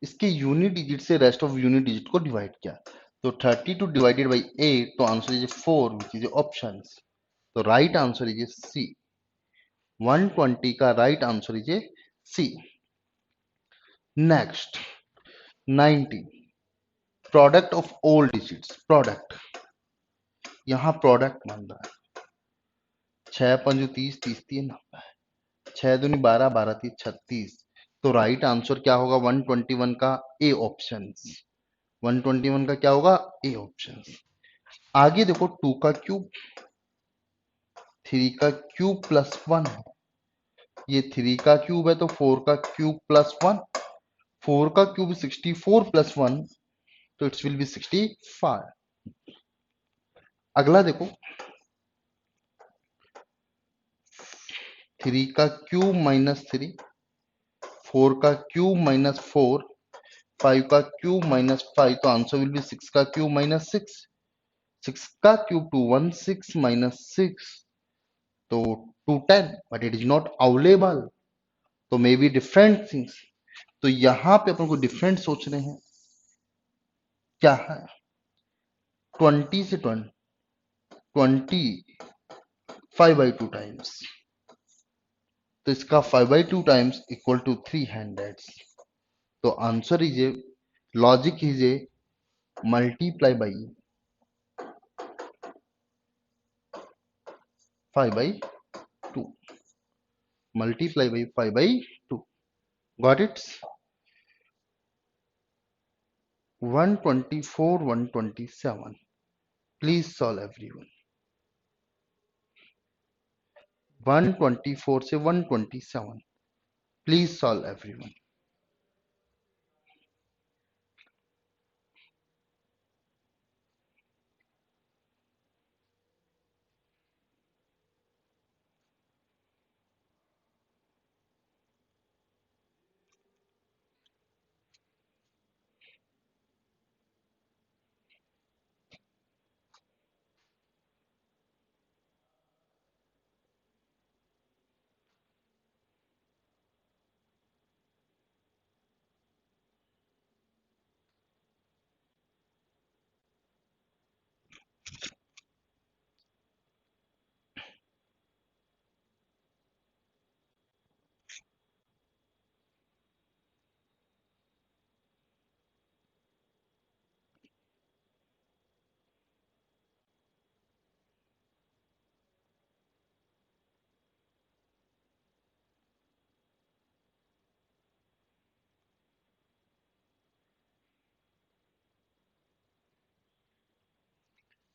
इसके यूनिट डिजिट से रेस्ट ऑफ यूनिट डिजिट को डिवाइड किया, तो 32 डिवाइडेड बाई 8, तो answer is 4 which is option. तो राइट आंसर इज सी। 120 का right answer is C. Next, 90, product of all digits, product, यहां प्रोडक्ट मान रहा है। 6 5 30, 30 3 90, 6 दूनी 12, 12 3 36, तो राइट आंसर क्या होगा 121 का? A option. 121 का क्या होगा? A option. आगे देखो 2 का क्यूब, 3 का क्यूब प्लस 1 है। ये 3 का क्यूब है तो 4 का क्यूब प्लस 1, 4 का क्यूब 64 प्लस 1, तो इट्स विल बी 65। अगला देखो 3 का क्यूब माइनस 3, 4 का क्यूब माइनस 4, 5 का क्यूब माइनस 5, तो आंसर विल बी 6 का क्यूब माइनस 6, 6 का क्यूब 216 माइनस 6, तो 210, but it is not available, तो मे बी डिफरेंट थिंग्स। तो यहां पे अपन को डिफरेंट सोच रहे हैं, क्या है? 20 से 20 5/2 टाइम्स, तो इसका 5/2 टाइम्स इक्वल टू 300। तो answer is A, logic is A multiply by 5/2, multiply by 5/2. Got it? 124, 127. Please solve everyone. 124 से 127. Please solve everyone.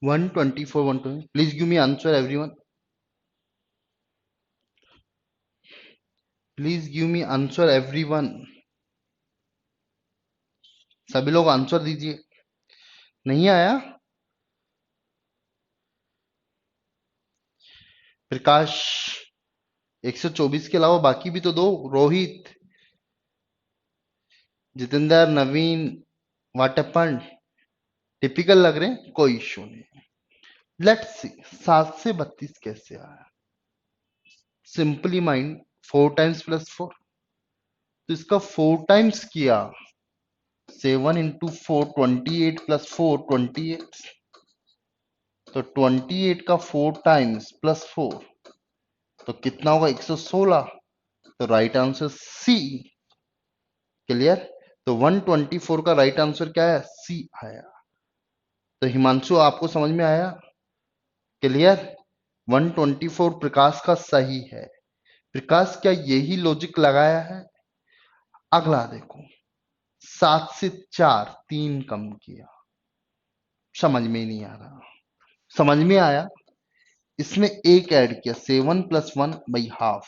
One 24, 120. Please give me answer everyone. Please give me answer everyone. सभी लोग answer दीजिए। नहीं आया? प्रकाश, 124 के अलावा बाकी भी तो दो। रोहित, जितेंद्र, नवीन, वाटपन, टिपिकल लग रहे हैं, कोई इश्यू नहीं। लेट्स सी 7 से 32 कैसे आया। सिंपली माइंड, 4 टाइम्स प्लस 4, तो इसका 4 टाइम्स किया, 7 इंटू 4 28 प्लस 4 28, तो 28 का 4 टाइम्स प्लस 4, तो कितना होगा? 116। तो राइट आंसर सी। क्लियर? तो 124 का राइट आंसर क्या है? सी आया। तो हिमांशु आपको समझ में आया? क्लियर? 124 प्रकाश का सही है। प्रकाश क्या यही लॉजिक लगाया है? अगला देखो 7 से 4 3 कम किया, समझ में नहीं आ रहा। समझ में आया? इसमें एक ऐड किया, 7 प्लस 1 बाई हाफ,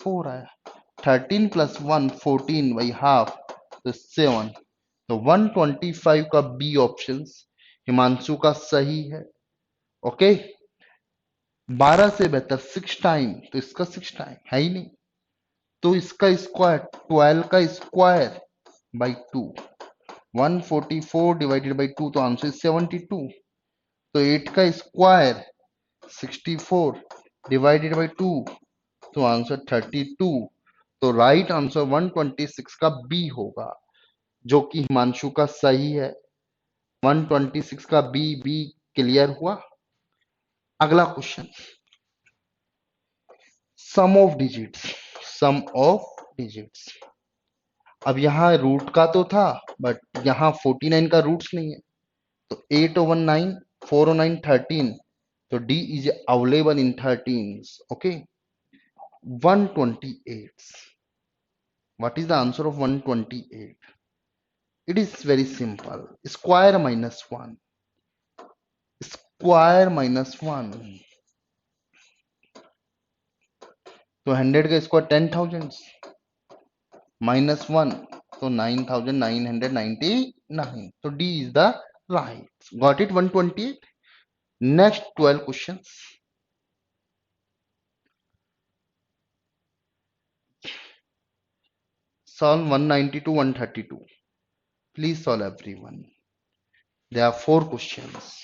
4 आया। 13 प्लस 1 14 बाई हाफ, तो 7। तो 125 का बी ऑप्शन हिमांशु का सही है। ओके। 12 से बेहतर 6 टाइम, तो इसका 6 टाइम है ही नहीं, तो इसका स्क्वायर 12 का स्क्वायर बाई 2, 144 डिवाइडेड बाई 2, तो आंसर 72। तो 8 का स्क्वायर 64 डिवाइडेड बाई 2, तो आंसर 32। तो राइट आंसर 126 का बी होगा, जो कि हिमांशु का सही है। 126 का बी, बी क्लियर हुआ। अगला question, sum of digits. Sum of digits, अब यहां रूट का तो था, बट यहां 49 का रूट्स नहीं है, तो 8 over 9, 4 over 9 13, तो D is available in 13s. Okay, 128, What is the answer of 128? It is very simple. Square minus 1. Square minus 1. तो 100 का स्क्वायर 10,000 माइनस 1 तो 9,999. तो D is the right. Got it? 128. Next 12 questions. Solve 190 to 132. Please solve everyone. There are 4 questions.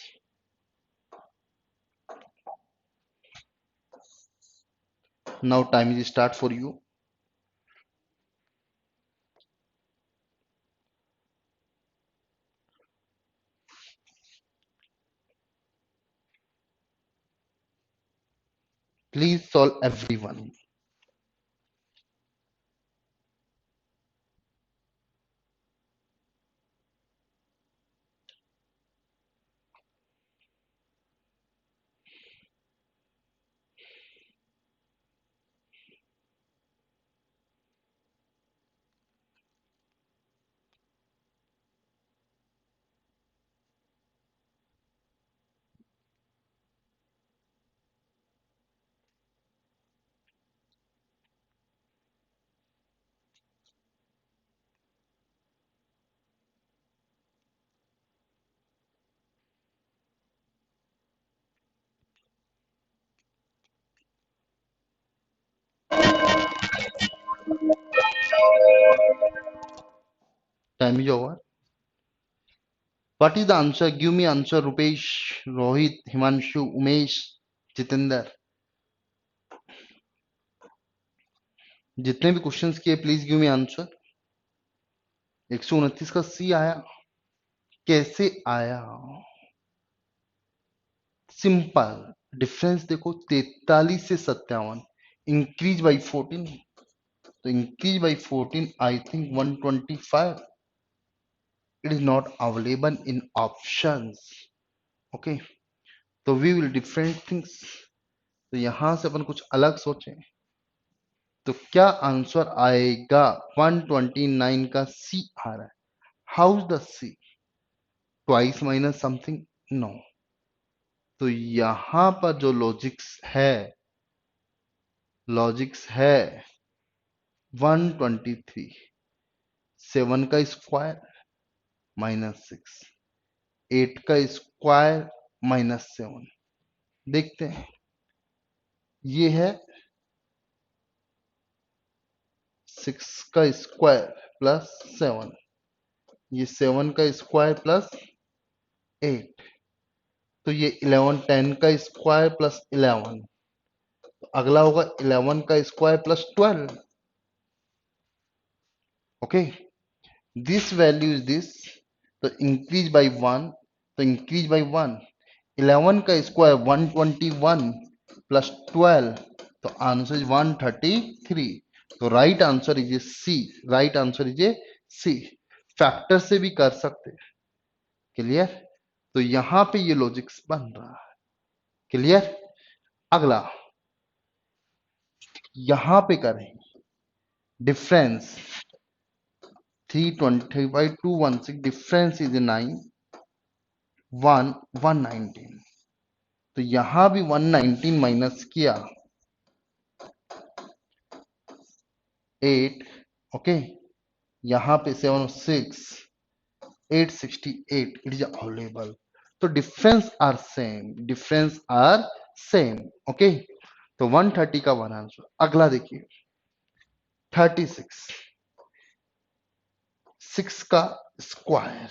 Now time is start for you. Please solve everyone. Time is over. What is the answer? Give me answer. Rupesh, Rohit, Himanshu, Umesh, Jitender. जितने भी questions किए please give me answer. 129 का सी आया. कैसे आया? Simple. Difference देखो 43 से 57. Increase by 14. तो increase by 14 I think 125. It is not available in options. Okay. तो वी विल डिफरेंट थिंग्स. तो यहां से अपन कुछ अलग सोचें. तो क्या आंसर आएगा? 129 का सी आ रहा है. How is the C? Twice minus something? No. तो यहां पर जो लॉजिक्स है 123. 7 का स्क्वायर माइनस 6. 8 का स्क्वायर माइनस 7. देखते हैं. ये है 6 का स्क्वायर प्लस 7. ये 7 का स्क्वायर प्लस 8. तो ये 11 10 का स्क्वायर प्लस 11. तो अगला होगा 11 का square plus 12. Okay. This value is this. तो इंक्रीज बाई 1. तो इंक्रीज बाई 1. 11 का स्क्वायर 121 प्लस 12. तो आंसर इज 133. तो right answer is A C. Right answer is A C. Factor से भी कर सकते. क्लियर? तो यहां पे ये लॉजिक्स बन रहा है. क्लियर? अगला यहां पे करें. Difference 320 by 216. Difference is 9. 119. तो यहां भी 119 माइनस किया 8. ओके. यहां पे 76 868. It is available. तो difference are same. Difference are same. Okay. तो 130 का वन आंसर. अगला देखिए 36. 6 का स्क्वायर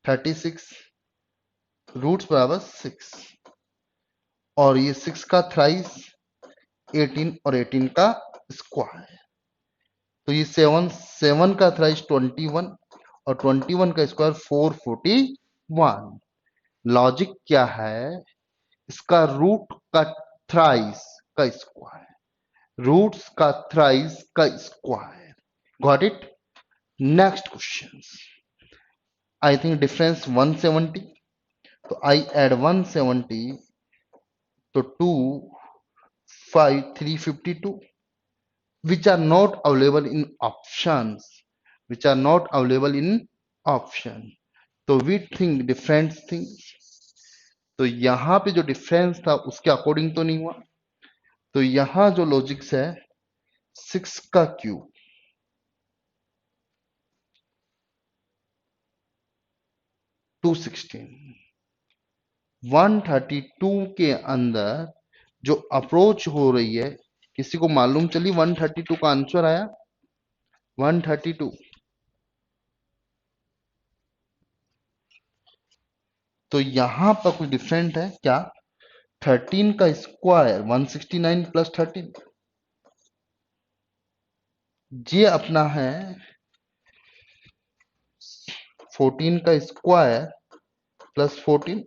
36 रूट्स बराबर 6. और ये 6 का थ्राइस 18 और 18 का स्क्वायर. तो ये 7 का थ्राइस 21 और 21 का स्क्वायर 441. लॉजिक क्या है? इसका रूट का थ्राइस का स्क्वायर. रूट्स का थ्राइस का square. Got it? Next question. I think difference 170. तो आई एड 170. तो 2 5 352. which are not available in options, which are not available in option. तो we think different things. तो यहां पे जो डिफरेंस था उसके अकॉर्डिंग तो नहीं हुआ. तो यहां जो लॉजिक्स है 6 का क्यूब 216, 132 के अंदर जो अप्रोच हो रही है, किसी को मालूम चली 132 का आंसर आया 132. तो यहां पर कुछ डिफरेंट है क्या? 13 का स्क्वायर 169 प्लस 13, ये अपना है 14 का स्क्वायर प्लस 14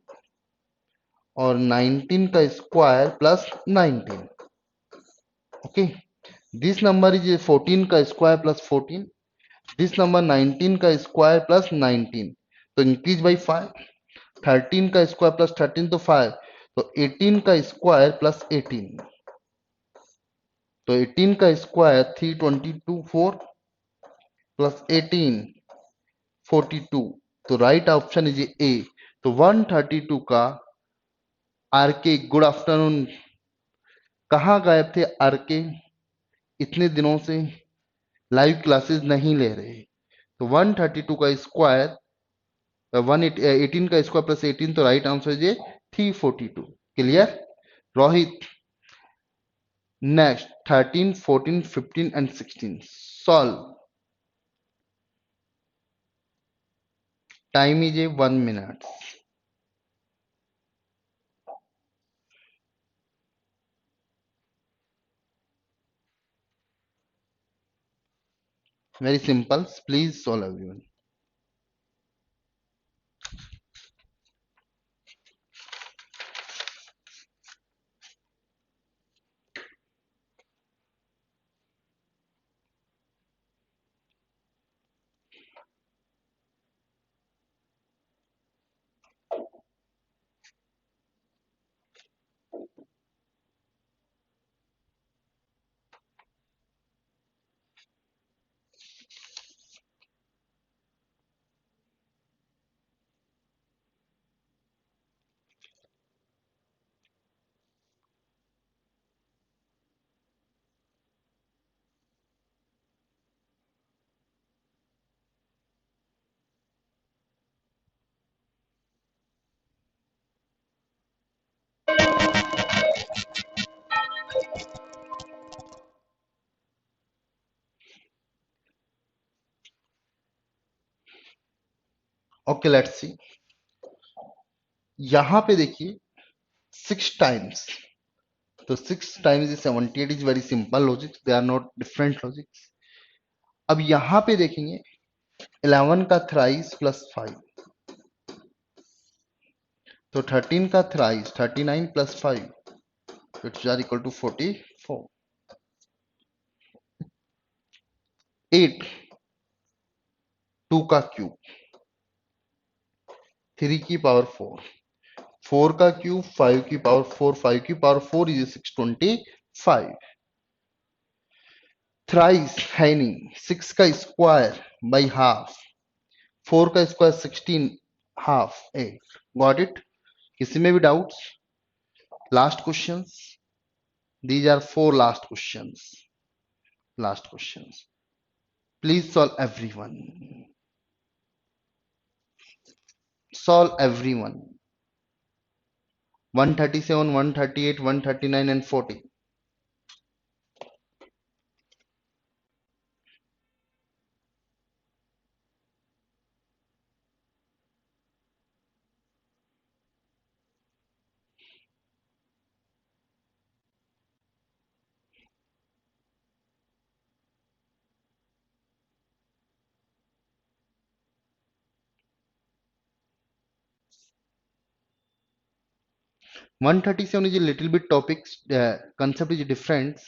और 19 का square plus 19. Okay, this number is 14 का स्क्वायर प्लस 14, दिस नंबर 19 का स्क्वायर प्लस 19. तो इंक्रीज बाई 5. 13 का स्क्वायर प्लस 13 तो 5, तो 18 का स्क्वायर प्लस 18, तो 18 का स्क्वायर 322 4 प्लस 18 42. तो राइट ऑप्शन इज ए. तो 132 का आरके, गुड आफ्टरनून. कहाँ गायब थे आरके? इतने दिनों से लाइव क्लासेस नहीं ले रहे. तो 132 का स्क्वायर 18 का स्क्वायर प्लस 18, तो right answer is 342. Clear Rohit? Next 13 14 15 and 16 solve. Time is 1 minute. Very simple, please solve everyone. Okay let's see. यहां पे देखिए 6 टाइम्स, तो 6 times 78 is very simple logics, they are not different logics. अब यहां पे देखेंगे 11 का थ्राइस प्लस 5, तो 13 का thrice 39 plus 5, which are equal to 44. 8 2 का क्यूब 3 की पावर 4, 4 का क्यूब 5 की पावर 4, 5 की पावर 4 इज 625. थ्राइस है नहीं, 6 का स्क्वायर बाई हाफ, 4 का स्क्वायर 16 हाफ 8. Got it? किसी में भी doubts? Last questions. These are 4 last questions. Last questions. Please solve everyone. Solve everyone. 137, 138, 139 and 40. 137 is a little bit topics, concept is different.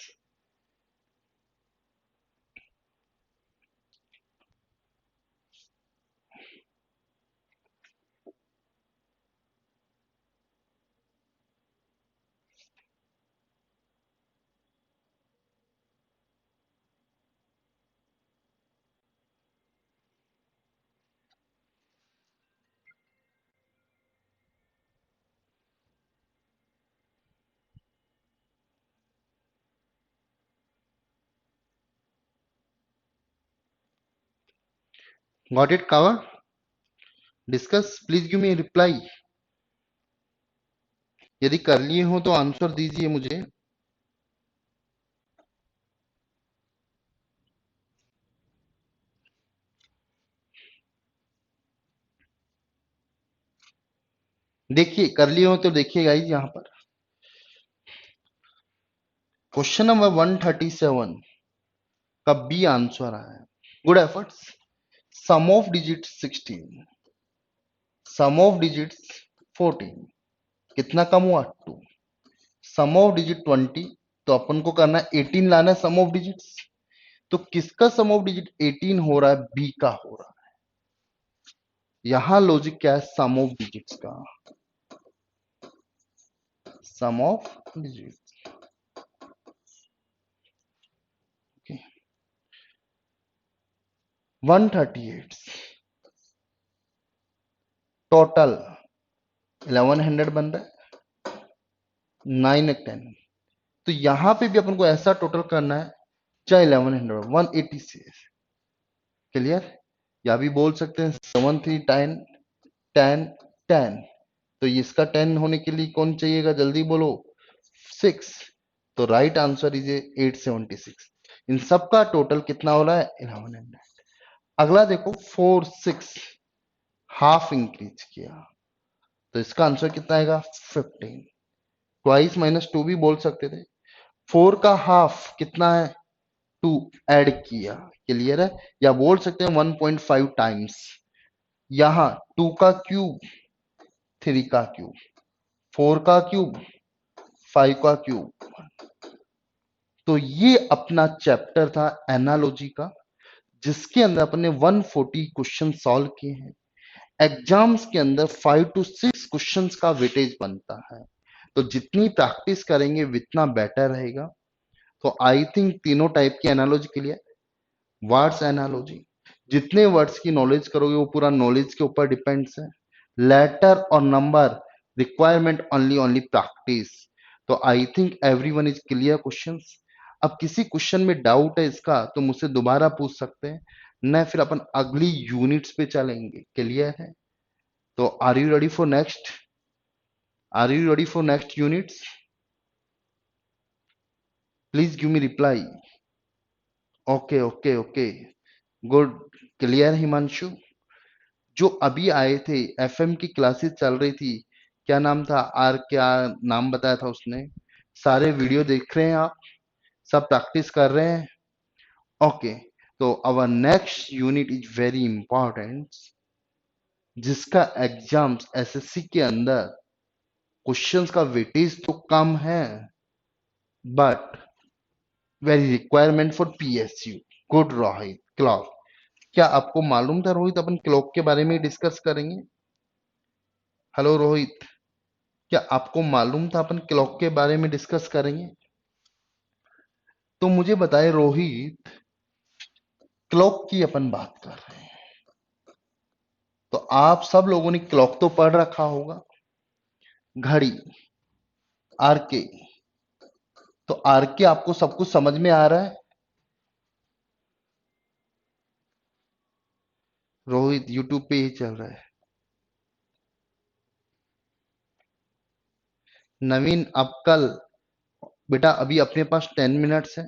Got it cover? Discuss, please give me reply. यदि कर लिए हो तो answer दीजिए मुझे। देखिए कर लिए हो तो देखिए गाइस, यहां पर क्वेश्चन नंबर 137 का बी आंसर आया है। Good efforts. Sum of digit 16, sum of digits 14, कितना कम हुआ 2। सम ऑफ डिजिट 20, तो अपन को करना है 18 लाना है सम ऑफ डिजिट्स। तो किसका सम ऑफ डिजिट 18 हो रहा है? बी का हो रहा है। यहां लॉजिक क्या है? सम ऑफ डिजिट्स का, सम ऑफ डिजिट। 138 टोटल 1100 बन रहा है, 9 और 10। तो यहां पे भी अपन को ऐसा टोटल करना है, चाहे 1100 180 से। क्लियर? या भी बोल सकते हैं 7 3 10 10 10। तो इसका 10 होने के लिए कौन चाहिएगा? जल्दी बोलो। 6। तो राइट आंसर इज 876। इन सब का टोटल कितना हो रहा है? 1100। अगला देखो 4 6 हाफ इंक्रीज किया, तो इसका आंसर कितना आएगा? 15। ट्वाइस माइनस 2 भी बोल सकते थे। 4 का हाफ कितना है? 2 ऐड किया। क्लियर है? या बोल सकते हैं 1.5 टाइम्स। यहां 2 का क्यूब, 3 का क्यूब, 4 का क्यूब, 5 का क्यूब। तो ये अपना चैप्टर था एनालॉजी का, जिसके अंदर अपन ने 140 क्वेश्चन सॉल्व किए हैं। एग्जाम्स के अंदर 5 to 6 क्वेश्चंस का वेटेज बनता है। तो जितनी प्रैक्टिस करेंगे उतना बेटर रहेगा। तो आई थिंक तीनों टाइप की एनालॉजी के लिए वर्ड्स एनालॉजी, जितने वर्ड्स की नॉलेज करोगे वो पूरा नॉलेज के ऊपर डिपेंड्स है। लेटर और number requirement only only practice. तो I think everyone is clear questions. अब किसी क्वेश्चन में डाउट है इसका तो मुझसे दोबारा पूछ सकते हैं, न फिर अपन अगली यूनिट्स पे चलेंगे। क्लियर है? तो are you ready for next? Are you ready for next units? Please give me reply. Okay okay okay, good. Clear Himanshu? जो अभी आए थे, एफएम की क्लासेस चल रही थी, क्या नाम था? आर क्या नाम बताया था उसने? सारे वीडियो देख रहे हैं आप? सब प्रैक्टिस कर रहे हैं? ओके। तो our next unit is very important, जिसका एग्जाम्स एसएससी के अंदर क्वेश्चंस का वेटेज तो कम है, but very requirement for PSU. Good Rohit. Clock, क्या आपको मालूम था रोहित अपन क्लॉक के बारे में डिस्कस करेंगे? हेलो रोहित, क्या आपको मालूम था अपन क्लॉक के बारे में डिस्कस करेंगे? तो मुझे बताए रोहित, क्लॉक की अपन बात कर रहे हैं, तो आप सब लोगों ने क्लॉक तो पढ़ रखा होगा, घड़ी, आरके। तो आरके आपको सब कुछ समझ में आ रहा है? रोहित यूट्यूब पे ही चल रहा है। नवीन अब कल, बेटा अभी अपने पास 10 मिनट्स है,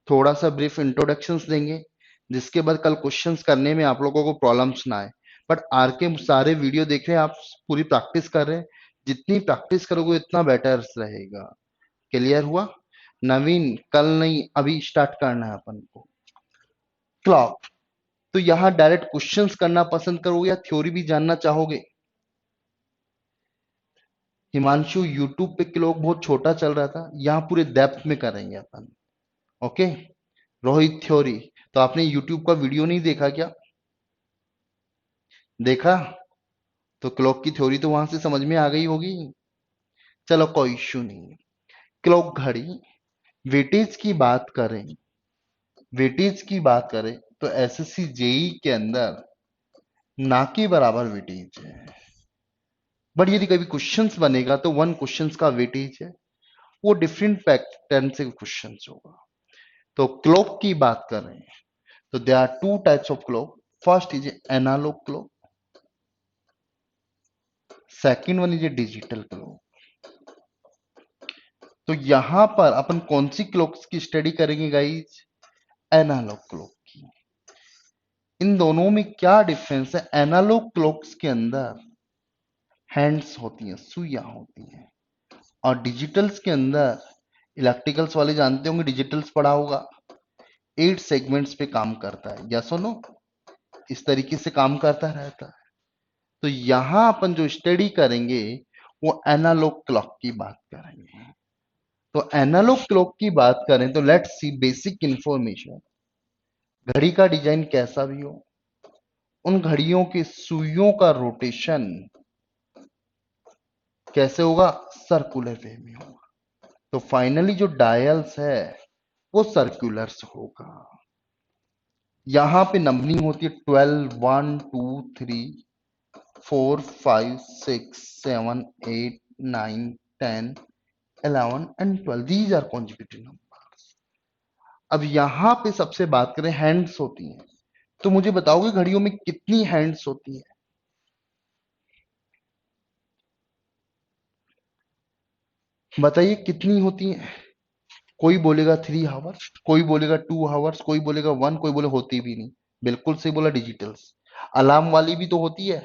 थोड़ा सा ब्रीफ इंट्रोडक्शंस देंगे, जिसके बाद कल क्वेश्चंस करने में आप लोगों को प्रॉब्लम्स ना आए। बट आर के सारे वीडियो देख रहे हैं आप, पूरी प्रैक्टिस कर रहे हैं, जितनी प्रैक्टिस करोगे उतना बेटर रहेगा। क्लियर हुआ? नवीन कल नहीं, अभी स्टार्ट करना है अपन को क्लॉक। तो यहां डायरेक्ट क्वेश्चंस करना पसंद करोगे या थ्योरी भी जानना चाहोगे? हिमांशु यूट्यूब पे क्लॉक बहुत छोटा चल रहा था, यहाँ पूरे डेप्थ में करेंगे अपन। ओके। रोहित थ्योरी, तो आपने यूट्यूब का वीडियो नहीं देखा क्या? देखा? तो क्लॉक की थ्योरी तो वहां से समझ में आ गई होगी। चलो कोई इश्यू नहीं। क्लॉक घड़ी, वेटेज की बात करें, वेटेज की बात करें तो एसएससी जेई के अंदर ना के बराबर वेटेज है। बट यदि कभी क्वेश्चंस बनेगा तो 1 क्वेश्चंस का वेटेज है, वो डिफरेंट पैटर्न से क्वेश्चंस होगा। तो क्लॉक की बात करें तो there are 2 types of clock, first is analog clock, second one is a digital clock. तो यहां पर अपन कौन सी क्लॉक्स की स्टडी करेंगे गाइज? एनालॉग क्लॉक की। इन दोनों में क्या डिफरेंस है? एनालॉग क्लॉक्स के अंदर हैंड्स होती हैं, सुइयां होती हैं, और डिजिटल्स के अंदर, इलेक्ट्रिकल्स वाले जानते होंगे, डिजिटल्स पढ़ा होगा, 8 सेगमेंट्स पे काम करता है, या सुनो इस तरीके से काम करता रहता है। तो यहां अपन जो स्टडी करेंगे वो एनालॉग क्लॉक की बात करेंगे। तो एनालॉग क्लॉक की बात करें तो लेट्स सी बेसिक इंफॉर्मेशन। घड़ी का डिजाइन कैसा भी हो, उन घड़ियों के सुइयों का रोटेशन कैसे होगा? सर्कुलर वे में होगा। तो फाइनली जो डायल्स है वो सर्कुलर्स होगा। यहां पे नंबरिंग होती है 12, 1, 2, 3, 4, 5, 6, 7, 8, 9, 10, 11 and 12, these are consecutive numbers। अब यहां पे सबसे बात करें, हैंड्स होती हैं, तो मुझे बताओगे घड़ियों में कितनी हैंड्स होती हैं? बताइए कितनी होती हैं? कोई बोलेगा 3 आवर्स, कोई बोलेगा 2 आवर्स, कोई बोलेगा 1, कोई बोले होती भी नहीं। बिल्कुल सही बोला, डिजिटल्स। अलार्म वाली भी तो होती है,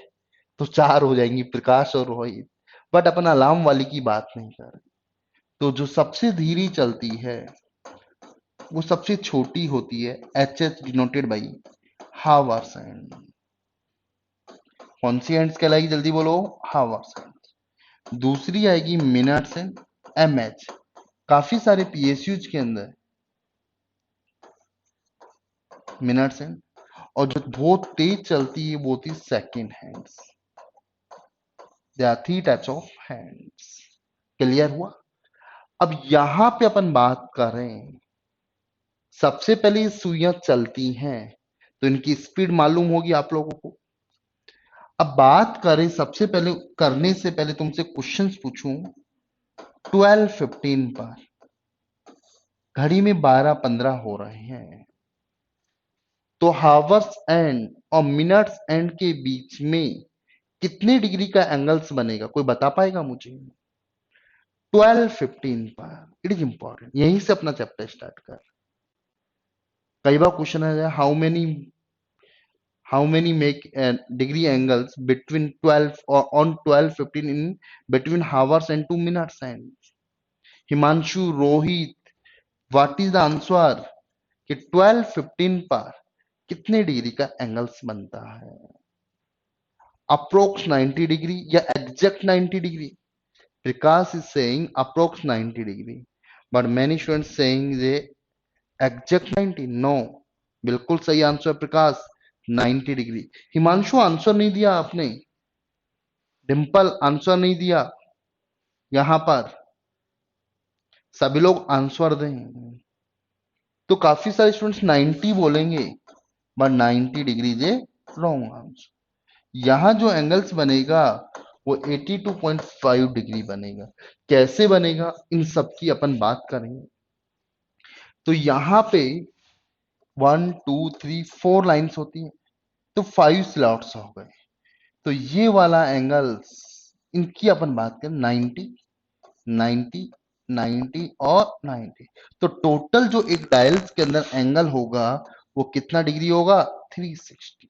तो 4 हो जाएंगी, प्रकाश और रोहित। बट अपन अलार्म वाली की बात नहीं कर रहे। तो जो सबसे धीरे चलती है वो सबसे छोटी होती है, H H denoted by hours and. कौन सी एंड्स कहलाएगी? जल्दी बोलो। Hours and. दूसरी आएगी मिनट्स एंड, एम एच। काफी सारे पीएसयूज के अंदर मिनट्स एंड, और जो बहुत तेज चलती है वो होती है second hands. There are 3 types of hands. Clear हुआ? अब यहां पे अपन बात करें, सबसे पहले ये सुइयां चलती हैं तो इनकी स्पीड मालूम होगी आप लोगों को। अब बात करें, सबसे पहले करने से पहले तुमसे क्वेश्चंस पूछूं, 12:15 पर घड़ी में 12:15 हो रहे हैं, तो हावर्स एंड और मिनट्स एंड के बीच में कितने डिग्री का एंगल्स बनेगा? कोई बता पाएगा मुझे? 12:15 पर। इट इज इंपॉर्टेंट, यहीं से अपना चैप्टर स्टार्ट कर। कई बार क्वेश्चन है, how many make degree angles between 12 or on 12:15 in between hours and 2 minutes? And Himanshu, Rohit, what is the answer कि 12:15 पर कितने डिग्री का एंगल्स बनता है? अप्रोक्स 90 डिग्री या exact 90 degree? Prakash is saying approx 90 degree, but many students saying the exact 90. No, बिल्कुल सही answer प्रकाश, 90 degree. Himanshu answer नहीं दिया आपने, डिम्पल आंसर नहीं दिया, यहां पर सभी लोग आंसर दें। तो काफी सारे स्टूडेंट्स 90 बोलेंगे, but 90 degree J wrong answer. यहां जो एंगल्स बनेगा वो 82.5 डिग्री बनेगा। कैसे बनेगा इन सब की अपन बात करेंगे। तो यहां पे 1, 2, 3, 4 लाइन्स होती हैं, तो 5 स्लॉट्स हो गए। तो ये वाला एंगल्स, इनकी अपन बात करें 90, 90, 90 और 90। तो टोटल जो एक डायल्स के अंदर एंगल होगा वो कितना डिग्री होगा? 360।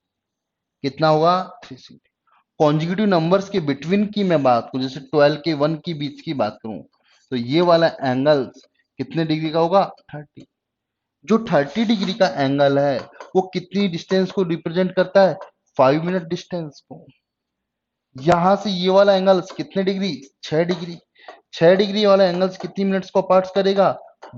कितना होगा? 360। कॉन्जिक्यूटिव नंबर्स के बिटवीन की मैं बात करूं, जैसे 12 के 1 की बीच की बात करूं, तो ये वाला एंगल कितने डिग्री का होगा? 30। जो 30 डिग्री का एंगल है वो कितनी डिस्टेंस को रिप्रेजेंट करता है? 5 मिनट डिस्टेंस को। यहां से ये वाला एंगल कितने डिग्री? 6 डिग्री। 6 डिग्री वाला एंगल्स कितनी मिनट्स को अपार्ट करेगा?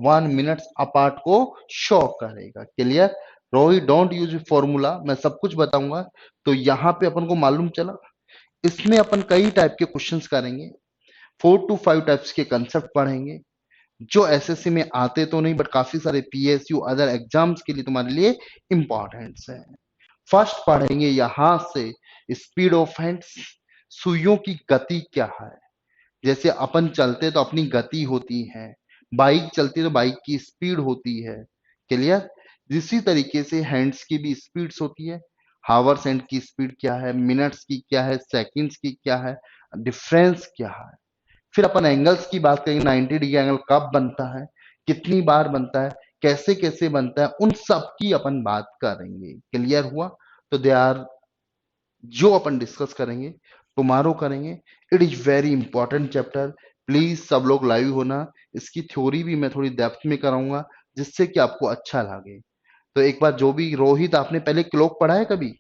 1 मिनट्स अपार्ट को शो करेगा। Clear? Rohit don't use formula, मैं सब कुछ बताऊंगा। तो यहां पे अपन को मालूम चला। इसमें अपन कई टाइप के क्वेश्चंस करेंगे, 4 to 5 टाइप्स के कंसेप्ट पढ़ेंगे, जो एसएससी में आते तो नहीं, बट काफी सारे पीएसयू अदर एग्जाम्स के लिए तुम्हारे लिए इंपॉर्टेंट है। फर्स्ट पढ़ेंगे यहां से स्पीड ऑफ हैंड्स, सुइयों की गति क्या है। जैसे अपन चलते तो अपनी गति होती है, बाइक चलती तो बाइक की स्पीड होती है। क्लियर? इसी तरीके से हैंड्स की भी स्पीड्स होती है, हावर्स एंड की स्पीड क्या है, मिनट्स की क्या है, सेकंड्स की क्या है, डिफरेंस क्या है। फिर अपन एंगल्स की बात करेंगे, 90 डिग्री एंगल कब बनता है, कितनी बार बनता है, कैसे कैसे बनता है, उन सब की अपन बात करेंगे। क्लियर हुआ? तो दे आर, जो अपन डिस्कस करेंगे टुमारो करेंगे। It is very important chapter, please सब लोग लाइव होना। इसकी थ्योरी भी मैं थोड़ी डेप्थ में कराऊंगा, जिससे कि आपको अच्छा लगे। तो एक बार जो भी, रोहित आपने पहले क्लोक पढ़ा है कभी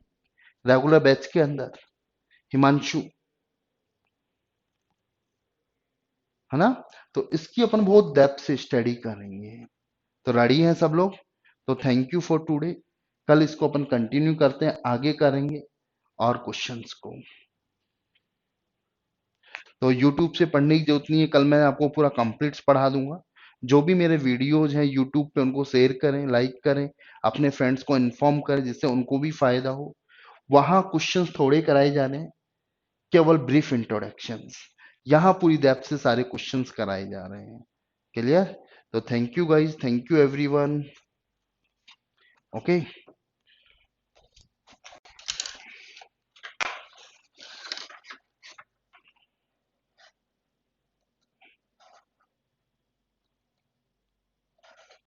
रेगुलर बैच के अंदर? हिमांशु, है ना? तो इसकी अपन बहुत डेप्थ से स्टडी करेंगे। तो रेडी हैं सब लोग? तो थैंक यू फॉर टुडे। कल इसको अपन कंटिन्यू करते हैं, आगे करेंगे और क्वेश्चंस को। तो यूट्यूब से पढ़ने की जरूरत नहीं है, कल मैं आपको पूरा कंप्लीट पढ़ा दूंगा। जो भी मेरे वीडियोज हैं यूट्यूब पे, उनको शेयर करें, लाइक करें, अपने फ्रेंड्स को इन्फॉर्म करें, जिससे उनको भी फायदा हो। वहां क्वेश्चंस थोड़े कराए जा रहे हैं, केवल ब्रीफ इंट्रोडक्शंस। यहाँ पूरी डेप्थ से सारे क्वेश्चंस कराए जा रहे हैं। क्लियर? तो thank you guys, thank you everyone. Okay.